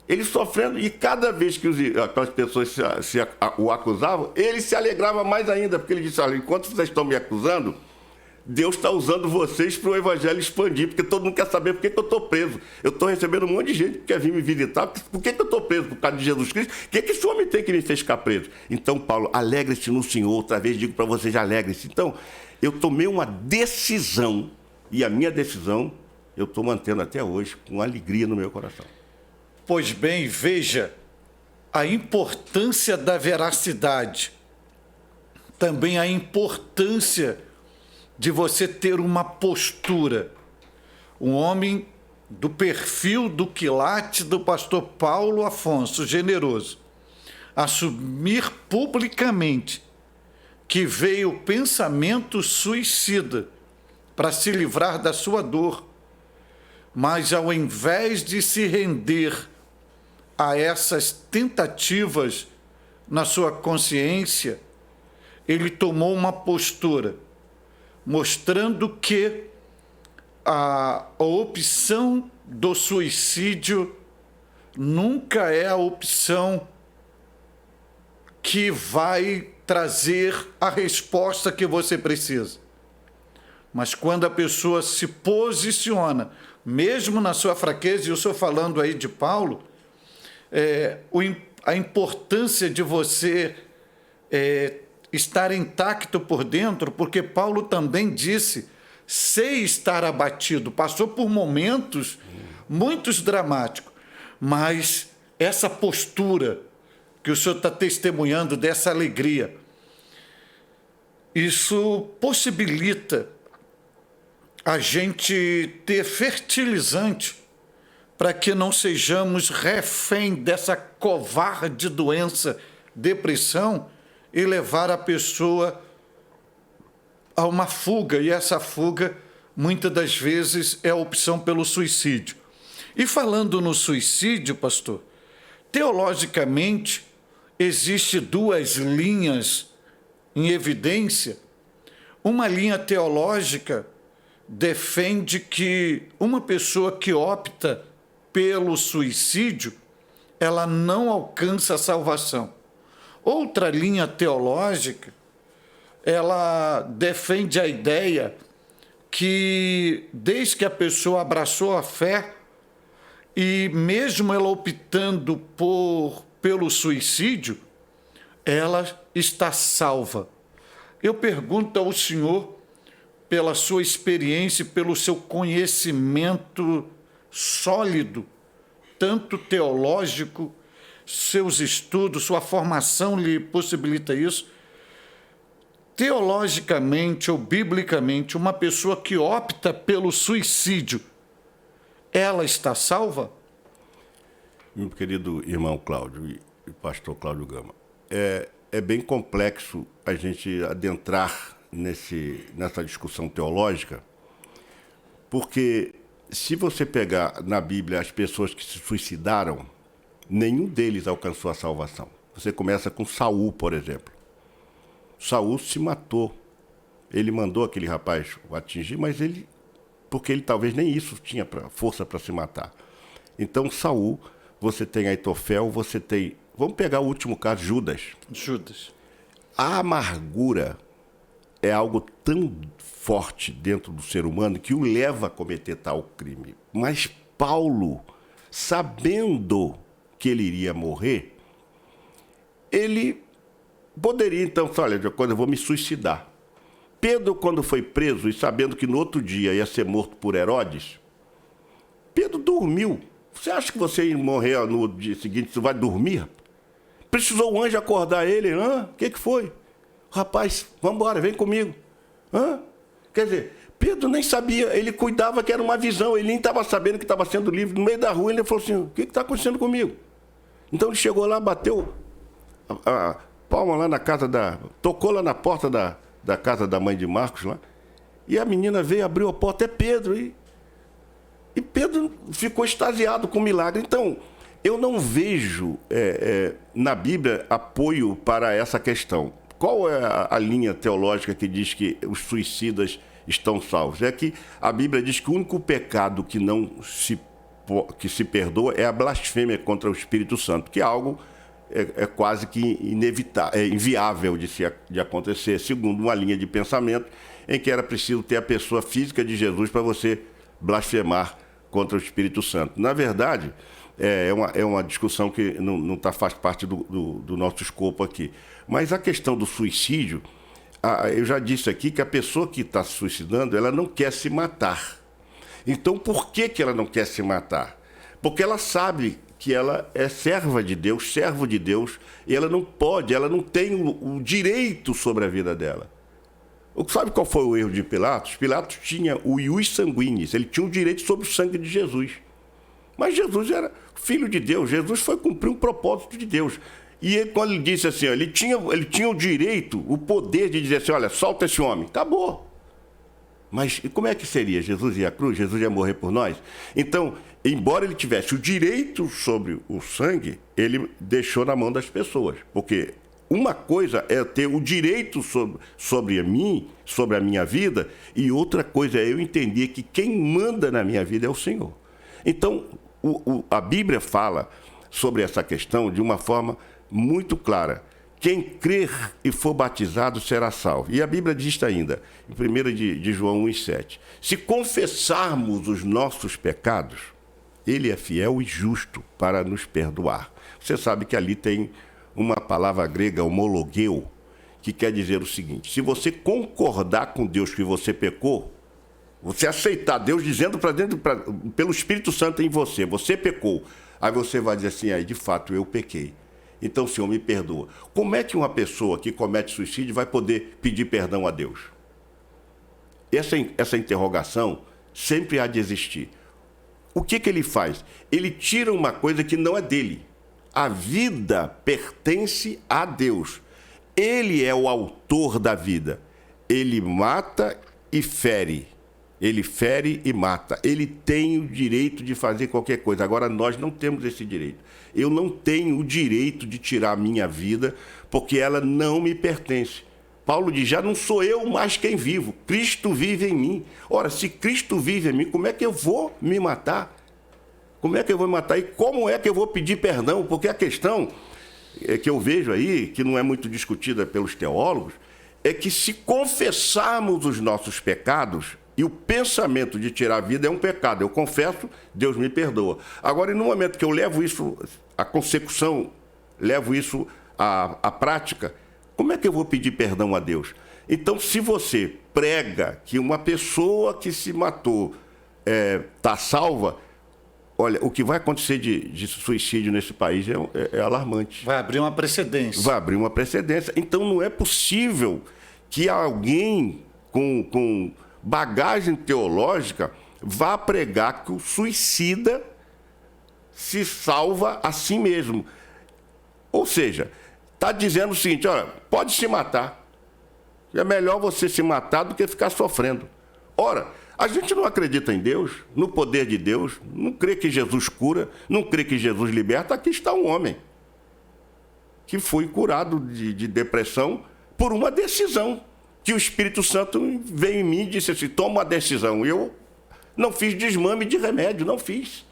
Ele sofrendo, e cada vez que aquelas pessoas o acusavam, ele se alegrava mais ainda, porque ele disse, olha, enquanto vocês estão me acusando, Deus está usando vocês para o evangelho expandir, porque todo mundo quer saber por que eu estou preso. Eu estou recebendo um monte de gente que quer vir me visitar. Por que eu estou preso? Por causa de Jesus Cristo? O que esse homem tem que me fez ficar preso? Então, Paulo, alegre-se no Senhor. Outra vez digo para vocês, alegre-se. Então, eu tomei uma decisão, e a minha decisão eu estou mantendo até hoje, com alegria no meu coração. Pois bem, veja a importância da veracidade. Também a importância de você ter uma postura. Um homem do perfil do quilate do pastor Paulo Afonso, generoso, assumir publicamente que veio o pensamento suicida para se livrar da sua dor, mas ao invés de se render a essas tentativas na sua consciência, ele tomou uma postura mostrando que a opção do suicídio nunca é a opção que vai trazer a resposta que você precisa. Mas quando a pessoa se posiciona, mesmo na sua fraqueza, e eu estou falando aí de Paulo, a importância de você estar intacto por dentro, porque Paulo também disse, sei estar abatido, passou por momentos muito dramáticos, mas essa postura que o senhor está testemunhando, dessa alegria, isso possibilita a gente ter fertilizante para que não sejamos refém dessa covarde doença, depressão, e levar a pessoa a uma fuga, e essa fuga, muitas das vezes, é a opção pelo suicídio. E falando no suicídio, pastor, teologicamente, existe duas linhas em evidência. Uma linha teológica defende que uma pessoa que opta pelo suicídio, ela não alcança a salvação. Outra linha teológica, ela defende a ideia que, desde que a pessoa abraçou a fé, e mesmo ela optando pelo suicídio, ela está salva. Eu pergunto ao senhor, pela sua experiência, pelo seu conhecimento sólido, tanto teológico, seus estudos, sua formação lhe possibilita isso. Teologicamente ou biblicamente, uma pessoa que opta pelo suicídio, ela está salva? Meu querido irmão Cláudio e pastor Cláudio Gama, é bem complexo a gente adentrar nessa discussão teológica, porque se você pegar na Bíblia as pessoas que se suicidaram, nenhum deles alcançou a salvação. Você começa com Saul, por exemplo. Saul se matou. Ele mandou aquele rapaz o atingir, mas porque ele talvez nem isso tinha força para se matar. Então, Saul, você tem Aitofel, você tem... Vamos pegar o último caso, Judas. A amargura é algo tão forte dentro do ser humano que o leva a cometer tal crime. Mas Paulo, sabendo que ele iria morrer, ele poderia então falar, olha, quando eu vou me suicidar. Pedro, quando foi preso e sabendo que no outro dia ia ser morto por Herodes, Pedro dormiu. Você acha que você ia morrer no dia seguinte, você vai dormir? Precisou o anjo acordar ele. O que foi? Rapaz, vamos embora, vem comigo. Quer dizer, Pedro nem sabia, ele cuidava que era uma visão, ele nem estava sabendo que estava sendo livre. No meio da rua, ele falou assim, o que está acontecendo comigo? Então ele chegou lá, bateu a palma lá na casa tocou lá na porta da casa da mãe de Marcos lá, e a menina veio, abriu a porta, é Pedro, e Pedro ficou extasiado com o milagre. Então, eu não vejo na Bíblia apoio para essa questão. Qual é a linha teológica que diz que os suicidas estão salvos? É que a Bíblia diz que o único pecado que se perdoa é a blasfêmia contra o Espírito Santo, que é algo quase que inviável de acontecer, segundo uma linha de pensamento, em que era preciso ter a pessoa física de Jesus para você blasfemar contra o Espírito Santo. Na verdade, é uma discussão que não faz parte do nosso escopo aqui. Mas a questão do suicídio, eu já disse aqui que a pessoa que está se suicidando, ela não quer se matar. Então, por que ela não quer se matar? Porque ela sabe que ela é serva de Deus, servo de Deus, e ela não tem o direito sobre a vida dela. Sabe qual foi o erro de Pilatos? Pilatos tinha o ius sanguinis, ele tinha o direito sobre o sangue de Jesus. Mas Jesus era filho de Deus, Jesus foi cumprir um propósito de Deus. E ele, quando ele disse assim, ele tinha o direito, o poder de dizer assim, olha, solta esse homem, acabou. Mas como é que seria? Jesus ia à cruz? Jesus ia morrer por nós? Então, embora ele tivesse o direito sobre o sangue, ele deixou na mão das pessoas. Porque uma coisa é ter o direito sobre mim, sobre a minha vida, e outra coisa é eu entender que quem manda na minha vida é o Senhor. Então, a Bíblia fala sobre essa questão de uma forma muito clara. Quem crer e for batizado será salvo. E a Bíblia diz ainda, em 1 de João 1,7, se confessarmos os nossos pecados, ele é fiel e justo para nos perdoar. Você sabe que ali tem uma palavra grega, homologeu, que quer dizer o seguinte, se você concordar com Deus que você pecou, você aceitar Deus dizendo pelo Espírito Santo em você, você pecou, aí você vai dizer assim, aí de fato eu pequei. Então, Senhor, me perdoa. Como é que uma pessoa que comete suicídio vai poder pedir perdão a Deus? Essa interrogação sempre há de existir. O que ele faz? Ele tira uma coisa que não é dele. A vida pertence a Deus. Ele é o autor da vida. Ele mata e fere. Ele fere e mata. Ele tem o direito de fazer qualquer coisa. Agora, nós não temos esse direito. Eu não tenho o direito de tirar a minha vida, porque ela não me pertence. Paulo diz, já não sou eu mais quem vivo. Cristo vive em mim. Ora, se Cristo vive em mim, como é que eu vou me matar? Como é que eu vou me matar? E como é que eu vou pedir perdão? Porque a questão que eu vejo aí, que não é muito discutida pelos teólogos, é que se confessarmos os nossos pecados, e o pensamento de tirar a vida é um pecado. Eu confesso, Deus me perdoa. Agora, no momento que eu levo isso à consecução, levo isso à prática, como é que eu vou pedir perdão a Deus? Então, se você prega que uma pessoa que se matou está salva, olha, o que vai acontecer de suicídio nesse país é alarmante. Vai abrir uma precedência. Vai abrir uma precedência. Então, não é possível que alguém com bagagem teológica vá pregar que o suicida se salva a si mesmo. Ou seja, está dizendo o seguinte, olha, pode se matar. É melhor você se matar do que ficar sofrendo. Ora, a gente não acredita em Deus, no poder de Deus, não crê que Jesus cura, não crê que Jesus liberta. Aqui está um homem que foi curado de depressão por uma decisão. Que o Espírito Santo veio em mim e disse assim, toma uma decisão. Eu não fiz desmame de remédio, não fiz.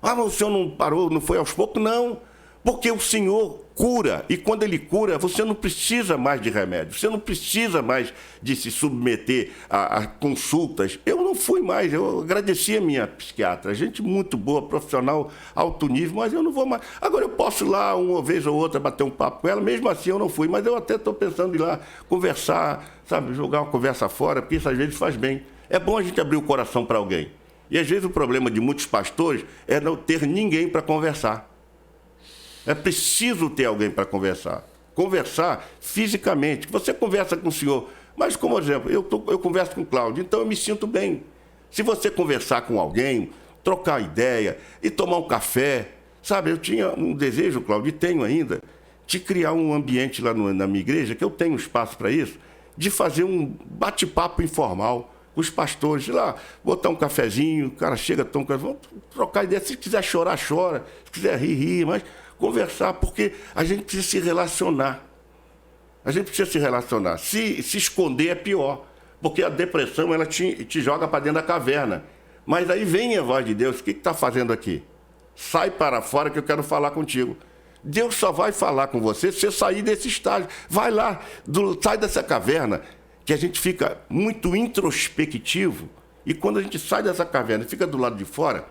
Ah, mas o senhor não parou, não foi aos poucos? Não, porque o Senhor cura. E quando Ele cura, você não precisa mais de remédio. Você não precisa mais de se submeter a consultas. Eu não fui mais, eu agradeci a minha psiquiatra. Gente muito boa, profissional, alto nível, mas eu não vou mais. Agora eu posso ir lá uma vez ou outra bater um papo com ela, mesmo assim eu não fui. Mas eu até estou pensando em ir lá conversar, sabe, jogar uma conversa fora, porque isso às vezes faz bem. É bom a gente abrir o coração para alguém. E às vezes o problema de muitos pastores é não ter ninguém para conversar. É preciso ter alguém para conversar. Conversar fisicamente. Você conversa com o senhor, mas, como exemplo, eu converso com o Cláudio, então eu me sinto bem. Se você conversar com alguém, trocar ideia e tomar um café, sabe, eu tinha um desejo, Cláudio, e tenho ainda, de criar um ambiente lá na minha igreja, que eu tenho espaço para isso, de fazer um bate-papo informal com os pastores, lá, botar um cafezinho, o cara chega, toma um café, vamos trocar ideia. Se quiser chorar, chora. Se quiser rir, rir, mas conversar, porque a gente precisa se relacionar. A gente precisa se relacionar. Se esconder é pior, porque a depressão ela te joga para dentro da caverna. Mas aí vem a voz de Deus, o que está fazendo aqui? Sai para fora que eu quero falar contigo. Deus só vai falar com você se você sair desse estágio. Vai lá, sai dessa caverna, que a gente fica muito introspectivo, e quando a gente sai dessa caverna e fica do lado de fora,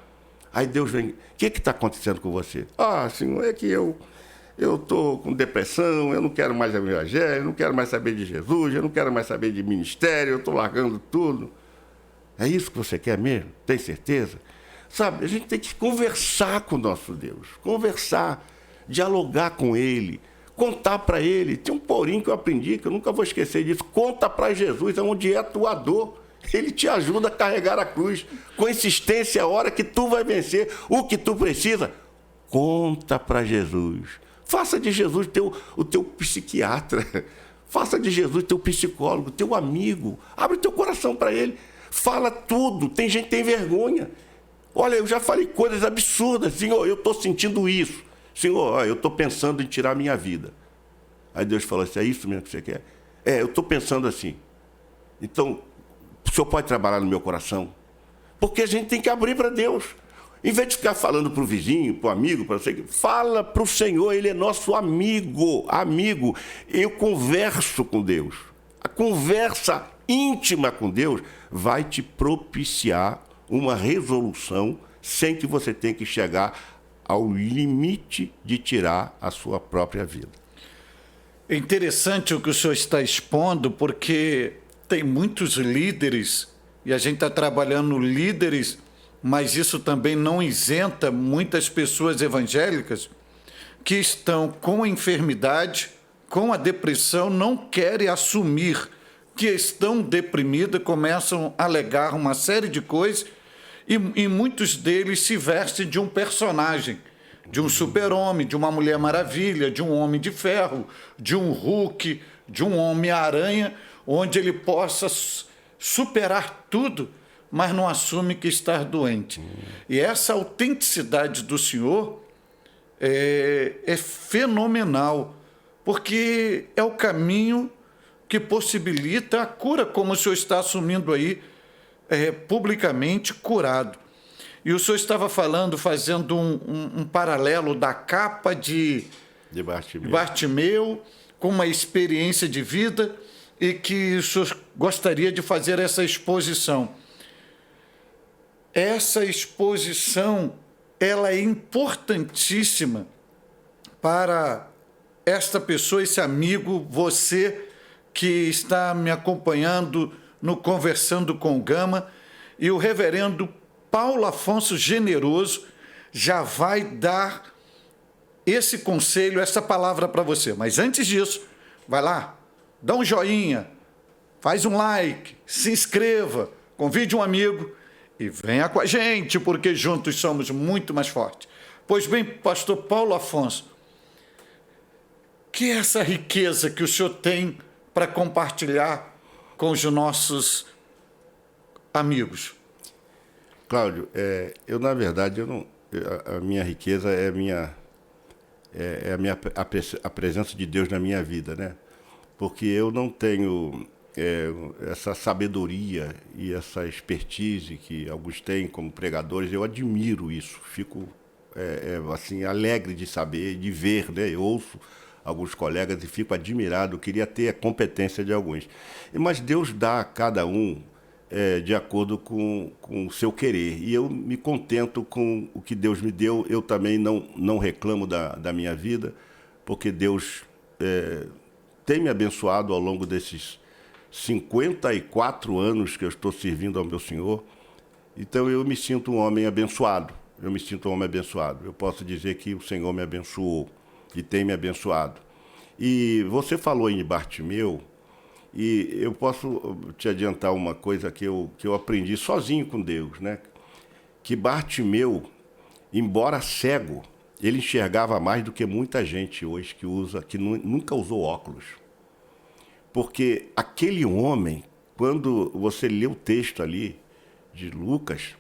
aí Deus vem, o que está acontecendo com você? Ah, Senhor, é que eu estou com depressão, eu não quero mais o evangelho, eu não quero mais saber de Jesus, eu não quero mais saber de ministério, eu estou largando tudo. É isso que você quer mesmo? Tem certeza? Sabe, a gente tem que conversar com o nosso Deus, conversar, dialogar com Ele, contar para Ele. Tem um porinho que eu aprendi, que eu nunca vou esquecer disso. Conta para Jesus onde é a tua dor. Ele te ajuda a carregar a cruz. Com insistência, a hora que tu vai vencer o que tu precisa, conta para Jesus. Faça de Jesus o teu psiquiatra. Faça de Jesus teu psicólogo, teu amigo. Abre teu coração para Ele. Fala tudo. Tem gente que tem vergonha. Olha, eu já falei coisas absurdas. Senhor, eu estou sentindo isso. Senhor, eu estou pensando em tirar a minha vida. Aí Deus falou assim, é isso mesmo que você quer? É, eu estou pensando assim. Então, o Senhor pode trabalhar no meu coração? Porque a gente tem que abrir para Deus. Em vez de ficar falando para o vizinho, para o amigo, para você, fala para o Senhor, Ele é nosso amigo. Eu converso com Deus. A conversa íntima com Deus vai te propiciar uma resolução sem que você tenha que chegar ao limite de tirar a sua própria vida. É interessante o que o senhor está expondo, porque tem muitos líderes, e a gente está trabalhando líderes, mas isso também não isenta muitas pessoas evangélicas que estão com a enfermidade, com a depressão, não querem assumir que estão deprimidas, começam a alegar uma série de coisas, e muitos deles se vestem de um personagem, de um super-homem, de uma Mulher Maravilha, de um Homem de Ferro, de um Hulk, de um Homem-Aranha, onde ele possa superar tudo, mas não assume que está doente. E essa autenticidade do Senhor é fenomenal, porque é o caminho que possibilita a cura, como o senhor está assumindo aí, publicamente curado. E o senhor estava falando, fazendo um paralelo da capa de Bartimeu, com uma experiência de vida, e que o senhor gostaria de fazer essa exposição. Essa exposição, ela é importantíssima para esta pessoa, esse amigo, você que está me acompanhando no Conversando com Gama, e o reverendo Paulo Afonso Generoso já vai dar esse conselho, essa palavra para você. Mas antes disso, vai lá, dá um joinha, faz um like, se inscreva, convide um amigo e venha com a gente, porque juntos somos muito mais fortes. Pois bem, pastor Paulo Afonso, que é essa riqueza que o senhor tem para compartilhar com os nossos amigos? Cláudio, na verdade, a minha riqueza é a presença de Deus na minha vida, né? Porque eu não tenho essa sabedoria e essa expertise que alguns têm como pregadores. Eu admiro isso, fico assim, alegre de saber, de ver, né? Eu ouço alguns colegas e fico admirado, queria ter a competência de alguns. Mas Deus dá a cada um de acordo com o seu querer. E eu me contento com o que Deus me deu. Eu também não reclamo da minha vida, porque Deus tem me abençoado ao longo desses 54 anos que eu estou servindo ao meu Senhor. Então eu me sinto um homem abençoado. Eu posso dizer que o Senhor me abençoou e tem me abençoado. E você falou em Bartimeu, e eu posso te adiantar uma coisa que eu aprendi sozinho com Deus, né? Que Bartimeu, embora cego, ele enxergava mais do que muita gente hoje que nunca usou óculos. Porque aquele homem, quando você lê o texto ali de Lucas,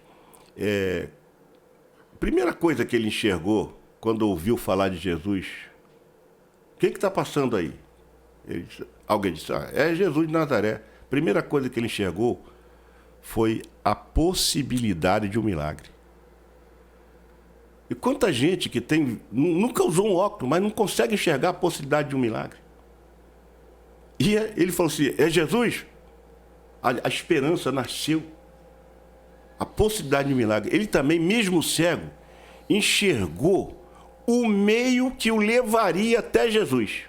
a primeira coisa que ele enxergou quando ouviu falar de Jesus, o que está passando aí? Alguém disse, é Jesus de Nazaré. A primeira coisa que ele enxergou foi a possibilidade de um milagre. E quanta gente que nunca usou um óculos, mas não consegue enxergar a possibilidade de um milagre. E ele falou assim, é Jesus? a esperança nasceu. A possibilidade de milagre. Ele também, mesmo cego, enxergou o meio que o levaria até Jesus.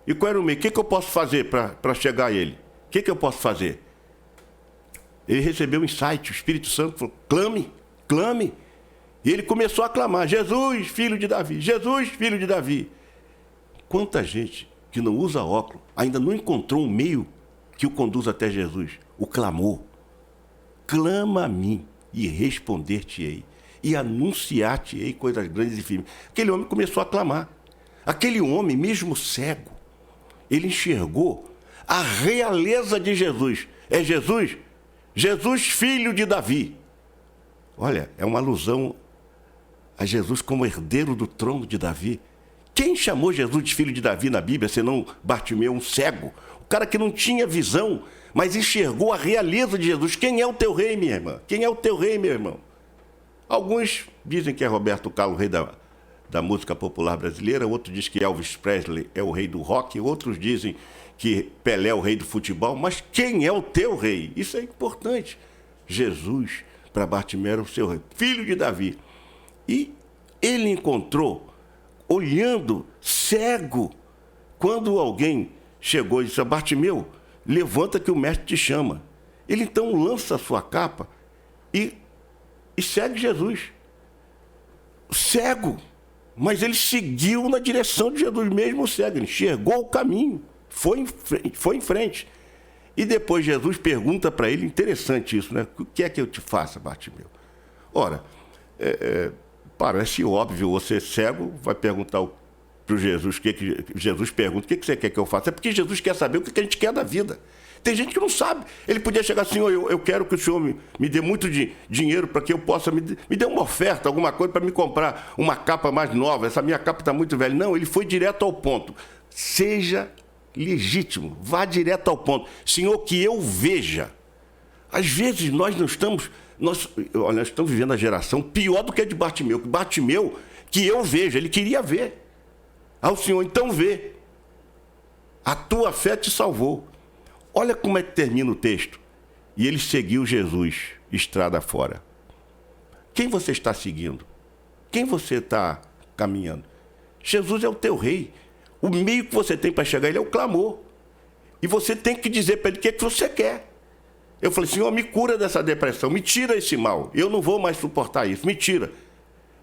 E qual era o meio? O que eu posso fazer para chegar a ele? O que eu posso fazer? Ele recebeu um insight, o Espírito Santo falou, clame, clame. E ele começou a clamar, Jesus, filho de Davi, Jesus, filho de Davi. Quanta gente que não usa óculos ainda não encontrou um meio que o conduz até Jesus, o clamor. Clama a mim e responder-te-ei, e anunciar-te-ei coisas grandes e firmes. Aquele homem começou a clamar. Aquele homem, mesmo cego, ele enxergou a realeza de Jesus. É Jesus, Jesus, filho de Davi. Olha, é uma alusão a Jesus como herdeiro do trono de Davi. Quem chamou Jesus de filho de Davi na Bíblia, senão Bartimeu, um cego? O cara que não tinha visão, mas enxergou a realeza de Jesus. Quem é o teu rei, minha irmã? Quem é o teu rei, meu irmão? Alguns dizem que é Roberto Carlos, o rei da música popular brasileira. Outros dizem que Elvis Presley é o rei do rock. Outros dizem que Pelé é o rei do futebol. Mas quem é o teu rei? Isso é importante. Jesus, para Bartimeu, era o seu rei, filho de Davi. E ele encontrou, olhando, cego, quando alguém chegou e disse, Bartimeu, levanta que o mestre te chama. Ele então lança a sua capa e segue Jesus. Cego, mas ele seguiu na direção de Jesus, mesmo cego. Ele enxergou o caminho, foi em frente. E depois Jesus pergunta para ele, interessante isso, né? O que é que eu te faça, Bartimeu? Ora, parece óbvio, você cego vai perguntar para Jesus, Jesus pergunta, o que você quer que eu faça? É porque Jesus quer saber o que a gente quer da vida. Tem gente que não sabe. Ele podia chegar assim, eu quero que o senhor me dê muito dinheiro para que eu possa, me dê uma oferta, alguma coisa para me comprar uma capa mais nova, essa minha capa está muito velha. Não, ele foi direto ao ponto. Seja legítimo, vá direto ao ponto. Senhor, que eu veja. Às vezes nós não estamos... Nós estamos vivendo a geração pior do que a de Bartimeu. Bartimeu, que eu vejo, ele queria ver. Ao Senhor, então vê. A tua fé te salvou. Olha como é que termina o texto. E ele seguiu Jesus, estrada fora. Quem você está seguindo? Quem você está caminhando? Jesus é o teu rei. O meio que você tem para chegar a ele é o clamor. E você tem que dizer para ele o que você quer. Eu falei, Senhor, me cura dessa depressão, me tira esse mal. Eu não vou mais suportar isso, me tira.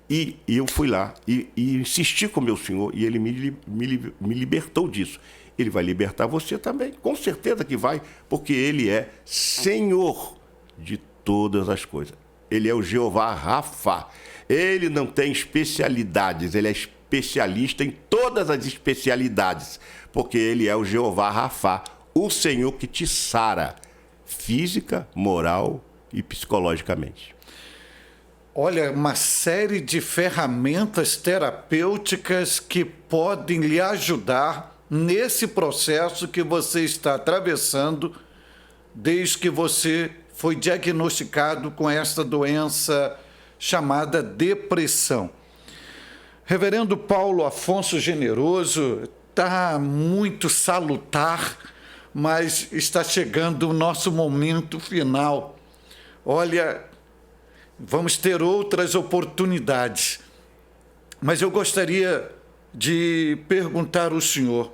E eu fui lá e insisti com o meu Senhor e ele me libertou disso. Ele vai libertar você também, com certeza que vai, porque ele é Senhor de todas as coisas. Ele é o Jeová Rafa. Ele não tem especialidades, ele é especialista em todas as especialidades, porque ele é o Jeová Rafa, o Senhor que te sara, física, moral e psicologicamente. Olha, uma série de ferramentas terapêuticas que podem lhe ajudar nesse processo que você está atravessando desde que você foi diagnosticado com esta doença chamada depressão. Reverendo Paulo Afonso Generoso, está muito salutar, mas está chegando o nosso momento final. Olha, vamos ter outras oportunidades, mas eu gostaria de perguntar ao senhor,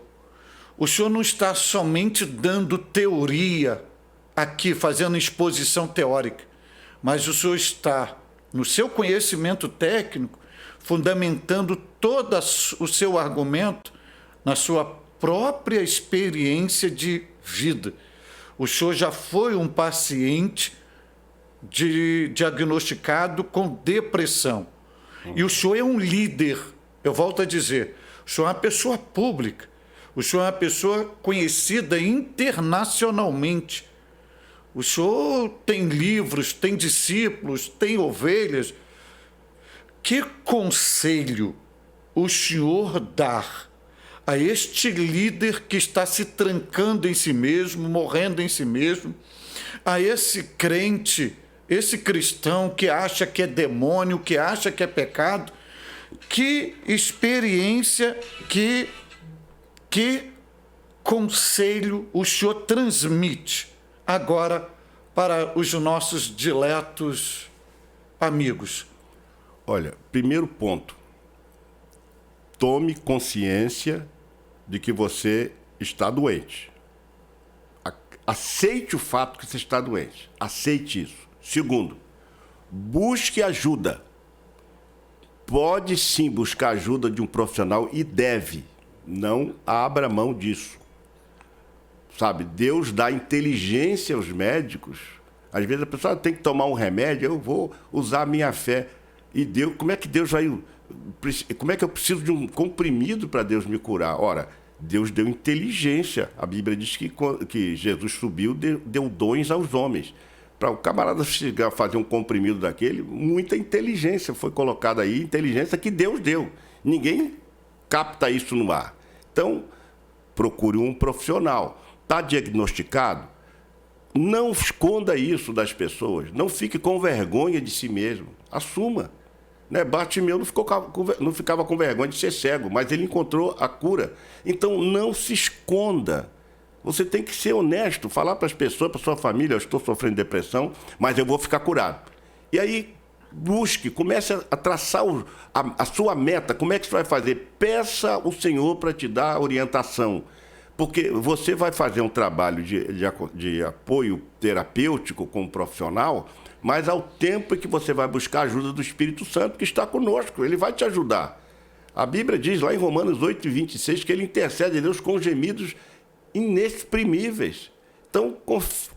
o senhor não está somente dando teoria aqui, fazendo exposição teórica, mas o senhor está, no seu conhecimento técnico, fundamentando todo o seu argumento na sua própria experiência de vida. O senhor já foi um paciente diagnosticado com depressão. E o senhor é um líder, eu volto a dizer, o senhor é uma pessoa pública, o senhor é uma pessoa conhecida internacionalmente. O senhor tem livros, tem discípulos, tem ovelhas. Que conselho o senhor dá a este líder que está se trancando em si mesmo, morrendo em si mesmo, a esse crente, esse cristão que acha que é demônio, que acha que é pecado? Que experiência, que conselho o senhor transmite agora para os nossos diletos amigos? Olha, primeiro ponto, tome consciência de que você está doente. Aceite o fato que você está doente. Aceite isso. Segundo, busque ajuda. Pode sim buscar ajuda de um profissional e deve. Não abra mão disso. Sabe, Deus dá inteligência aos médicos. Às vezes a pessoa tem que tomar um remédio, eu vou usar a minha fé. E Deus, como é que Deus vai... Como é que eu preciso de um comprimido para Deus me curar? Ora, Deus deu inteligência. A Bíblia diz que Jesus subiu, deu dons aos homens. Para o camarada chegar a fazer um comprimido daquele, muita inteligência foi colocada aí, inteligência que Deus deu. Ninguém capta isso no ar. Então, procure um profissional. Está diagnosticado? Não esconda isso das pessoas. Não fique com vergonha de si mesmo. Assuma. Né? Bartimeu não ficava com vergonha de ser cego, mas ele encontrou a cura. Então, não se esconda. Você tem que ser honesto, falar para as pessoas, para a sua família, eu estou sofrendo depressão, mas eu vou ficar curado. E aí, busque, comece a traçar a sua meta. Como é que você vai fazer? Peça ao Senhor para te dar orientação. Porque você vai fazer um trabalho de apoio terapêutico com um profissional, mas ao tempo que você vai buscar a ajuda do Espírito Santo, que está conosco, ele vai te ajudar. A Bíblia diz lá em Romanos 8:26 que ele intercede a Deus com gemidos inexprimíveis. Então,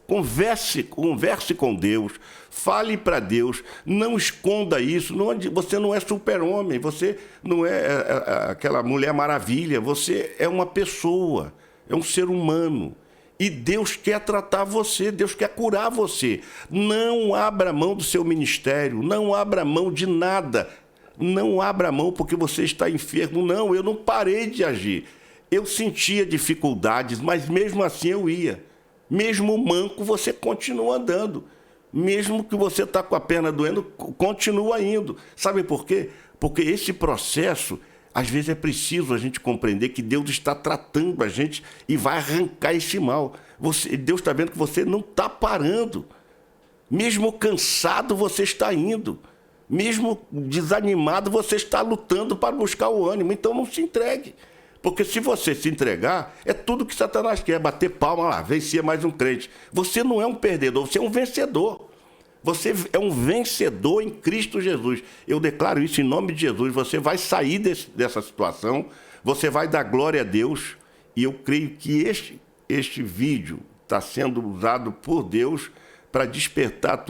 converse com Deus, fale para Deus, não esconda isso. Você não é super-homem, você não é aquela Mulher Maravilha, você é uma pessoa, é um ser humano. E Deus quer tratar você, Deus quer curar você. Não abra mão do seu ministério, não abra mão de nada. Não abra mão porque você está enfermo. Não, eu não parei de agir. Eu sentia dificuldades, mas mesmo assim eu ia. Mesmo manco, você continua andando. Mesmo que você está com a perna doendo, continua indo. Sabe por quê? Porque esse processo, às vezes é preciso a gente compreender que Deus está tratando a gente e vai arrancar esse mal. Deus está vendo que você não está parando. Mesmo cansado, você está indo. Mesmo desanimado, você está lutando para buscar o ânimo. Então não se entregue. Porque se você se entregar, é tudo que Satanás quer, bater palma lá, vencer mais um crente. Você não é um perdedor, você é um vencedor. Você é um vencedor em Cristo Jesus. Eu declaro isso em nome de Jesus. Você vai sair dessa situação, você vai dar glória a Deus. E eu creio que este vídeo está sendo usado por Deus para despertar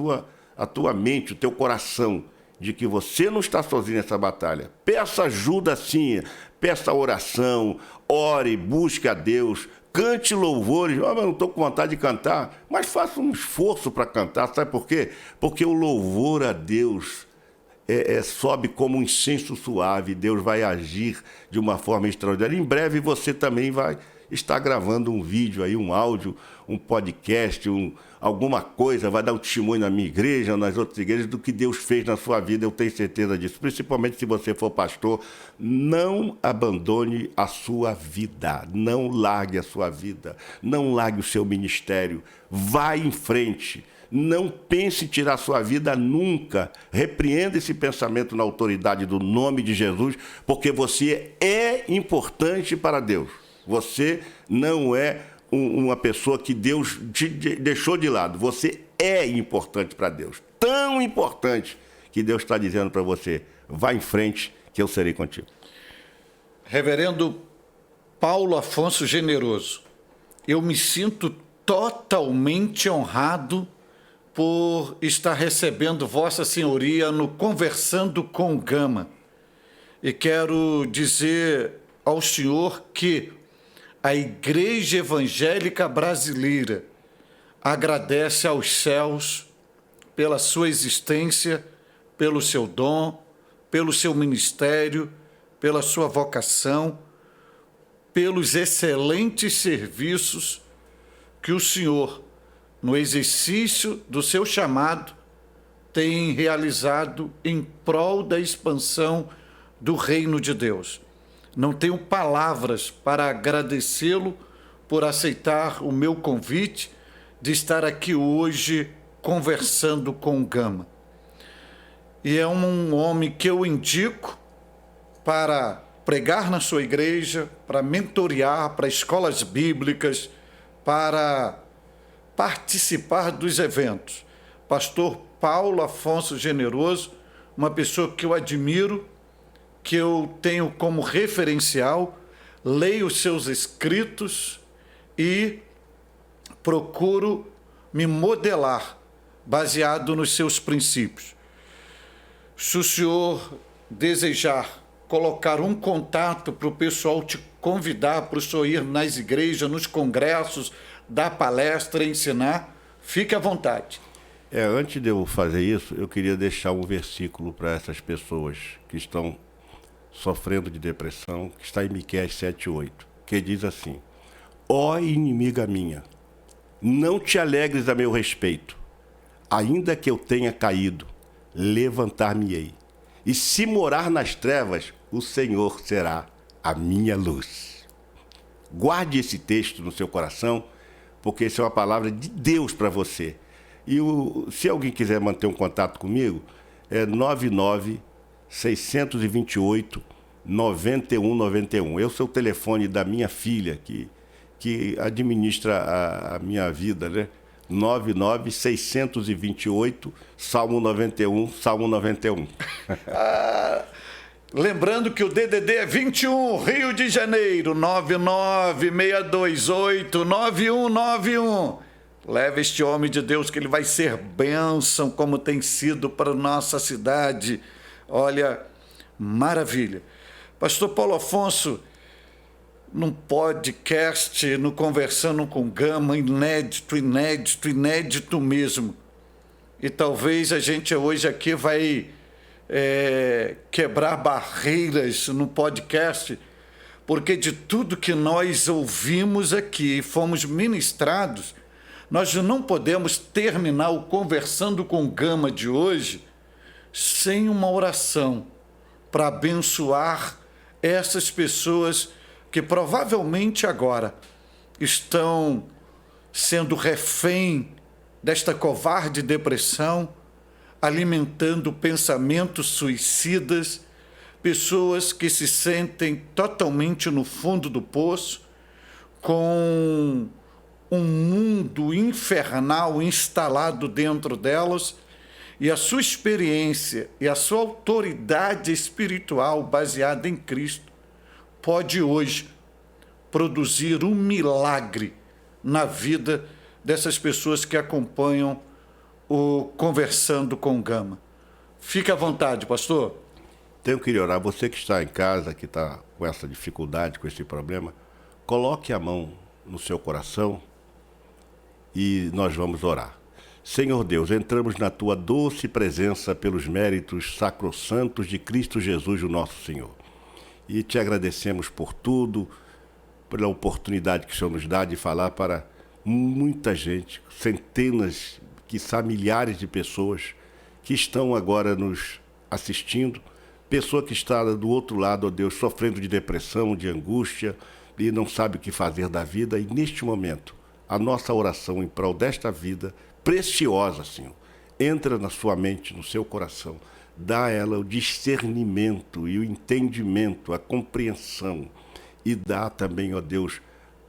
a tua mente, o teu coração, de que você não está sozinho nessa batalha. Peça ajuda sim, peça oração, ore, busque a Deus, cante louvores. Eu não estou com vontade de cantar, mas faça um esforço para cantar. Sabe por quê? Porque o louvor a Deus sobe como um incenso suave. Deus vai agir de uma forma extraordinária. Em breve você também vai estar gravando um vídeo aí, um áudio, um podcast, alguma coisa, vai dar um testemunho na minha igreja, nas outras igrejas, do que Deus fez na sua vida, eu tenho certeza disso. Principalmente se você for pastor, não abandone a sua vida, não largue a sua vida, não largue o seu ministério, vai em frente. Não pense em tirar a sua vida nunca. Repreenda esse pensamento na autoridade do nome de Jesus, porque você é importante para Deus. Você não é uma pessoa que Deus te deixou de lado. Você é importante para Deus. Tão importante que Deus está dizendo para você, vá em frente que eu serei contigo. Reverendo Paulo Afonso Generoso, eu me sinto totalmente honrado por estar recebendo Vossa Senhoria no Conversando com Gama. E quero dizer ao senhor que a Igreja Evangélica Brasileira agradece aos céus pela sua existência, pelo seu dom, pelo seu ministério, pela sua vocação, pelos excelentes serviços que o senhor, no exercício do seu chamado, tem realizado em prol da expansão do reino de Deus. Não tenho palavras para agradecê-lo por aceitar o meu convite de estar aqui hoje conversando com o Gama. E é um homem que eu indico para pregar na sua igreja, para mentorear, para escolas bíblicas, para participar dos eventos. Pastor Paulo Afonso Generoso, uma pessoa que eu admiro, que eu tenho como referencial, leio os seus escritos e procuro me modelar baseado nos seus princípios. Se o senhor desejar colocar um contato para o pessoal te convidar para o senhor ir nas igrejas, nos congressos, dar palestra, ensinar, fique à vontade. Antes de eu fazer isso, eu queria deixar um versículo para essas pessoas que estão sofrendo de depressão, que está em Miqueias 7:8, que diz assim: ó inimiga minha, não te alegres a meu respeito, ainda que eu tenha caído, levantar-me-ei, e se morar nas trevas, o Senhor será a minha luz. Guarde esse texto no seu coração, porque isso é uma palavra de Deus para você. E se alguém quiser manter um contato comigo, é 99-628-9191. Eu sou o telefone da minha filha, que administra a minha vida, né? 99-628, Salmo 91, Salmo 91. Lembrando que o DDD é 21, Rio de Janeiro, 996289191. Leve este homem de Deus que ele vai ser bênção, como tem sido para nossa cidade. Olha, maravilha. Pastor Paulo Afonso, num podcast, no Conversando com Gama, inédito mesmo. E talvez a gente hoje aqui vai quebrar barreiras no podcast, porque de tudo que nós ouvimos aqui, fomos ministrados, nós não podemos terminar o Conversando com Gama de hoje sem uma oração para abençoar essas pessoas que provavelmente agora estão sendo refém desta covarde depressão, alimentando pensamentos suicidas, pessoas que se sentem totalmente no fundo do poço, com um mundo infernal instalado dentro delas, e a sua experiência e a sua autoridade espiritual baseada em Cristo pode hoje produzir um milagre na vida dessas pessoas que acompanham o Conversando com Gama. Fique à vontade, pastor. Tenho que orar. Você que está em casa, que está com essa dificuldade, com esse problema, coloque a mão no seu coração e nós vamos orar. Senhor Deus, entramos na tua doce presença pelos méritos sacrossantos de Cristo Jesus, o nosso Senhor. E te agradecemos por tudo, pela oportunidade que o Senhor nos dá de falar para muita gente, centenas, quiçá milhares de pessoas que estão agora nos assistindo, pessoa que está do outro lado, ó Deus, sofrendo de depressão, de angústia e não sabe o que fazer da vida. E neste momento, a nossa oração em prol desta vida preciosa, Senhor, entra na sua mente, no seu coração, dá a ela o discernimento e o entendimento, a compreensão, e dá também, ó Deus,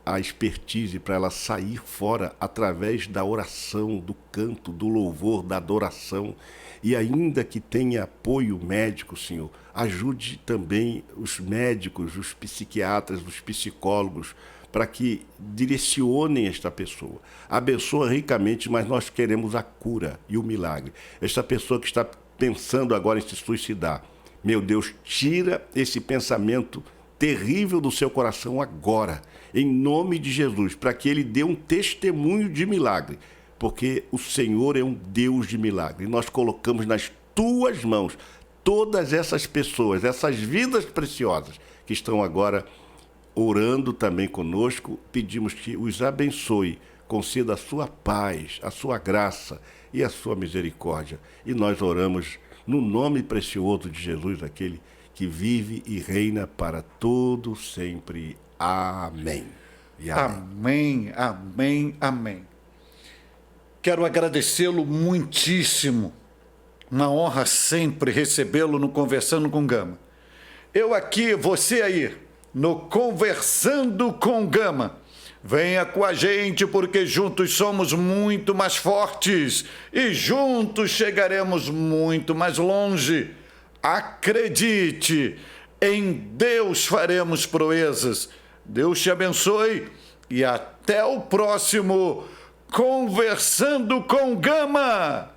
a expertise para ela sair fora através da oração, do canto, do louvor, da adoração. E ainda que tenha apoio médico, Senhor, ajude também os médicos, os psiquiatras, os psicólogos, para que direcionem esta pessoa. Abençoa ricamente, mas nós queremos a cura e o milagre. Esta pessoa que está pensando agora em se suicidar, meu Deus, tira esse pensamento terrível do seu coração agora, em nome de Jesus, para que ele dê um testemunho de milagre, porque o Senhor é um Deus de milagre. E nós colocamos nas tuas mãos todas essas pessoas, essas vidas preciosas que estão agora orando também conosco. Pedimos que os abençoe, conceda a sua paz, a sua graça e a sua misericórdia. E nós oramos no nome precioso de Jesus, aquele que vive e reina para todo sempre. Amém. E amém. Amém, amém, amém. Quero agradecê-lo muitíssimo. Uma honra sempre recebê-lo no Conversando com Gama. Eu aqui, você aí, no Conversando com Gama. Venha com a gente, porque juntos somos muito mais fortes e juntos chegaremos muito mais longe. Acredite, em Deus faremos proezas. Deus te abençoe e até o próximo Conversando com Gama.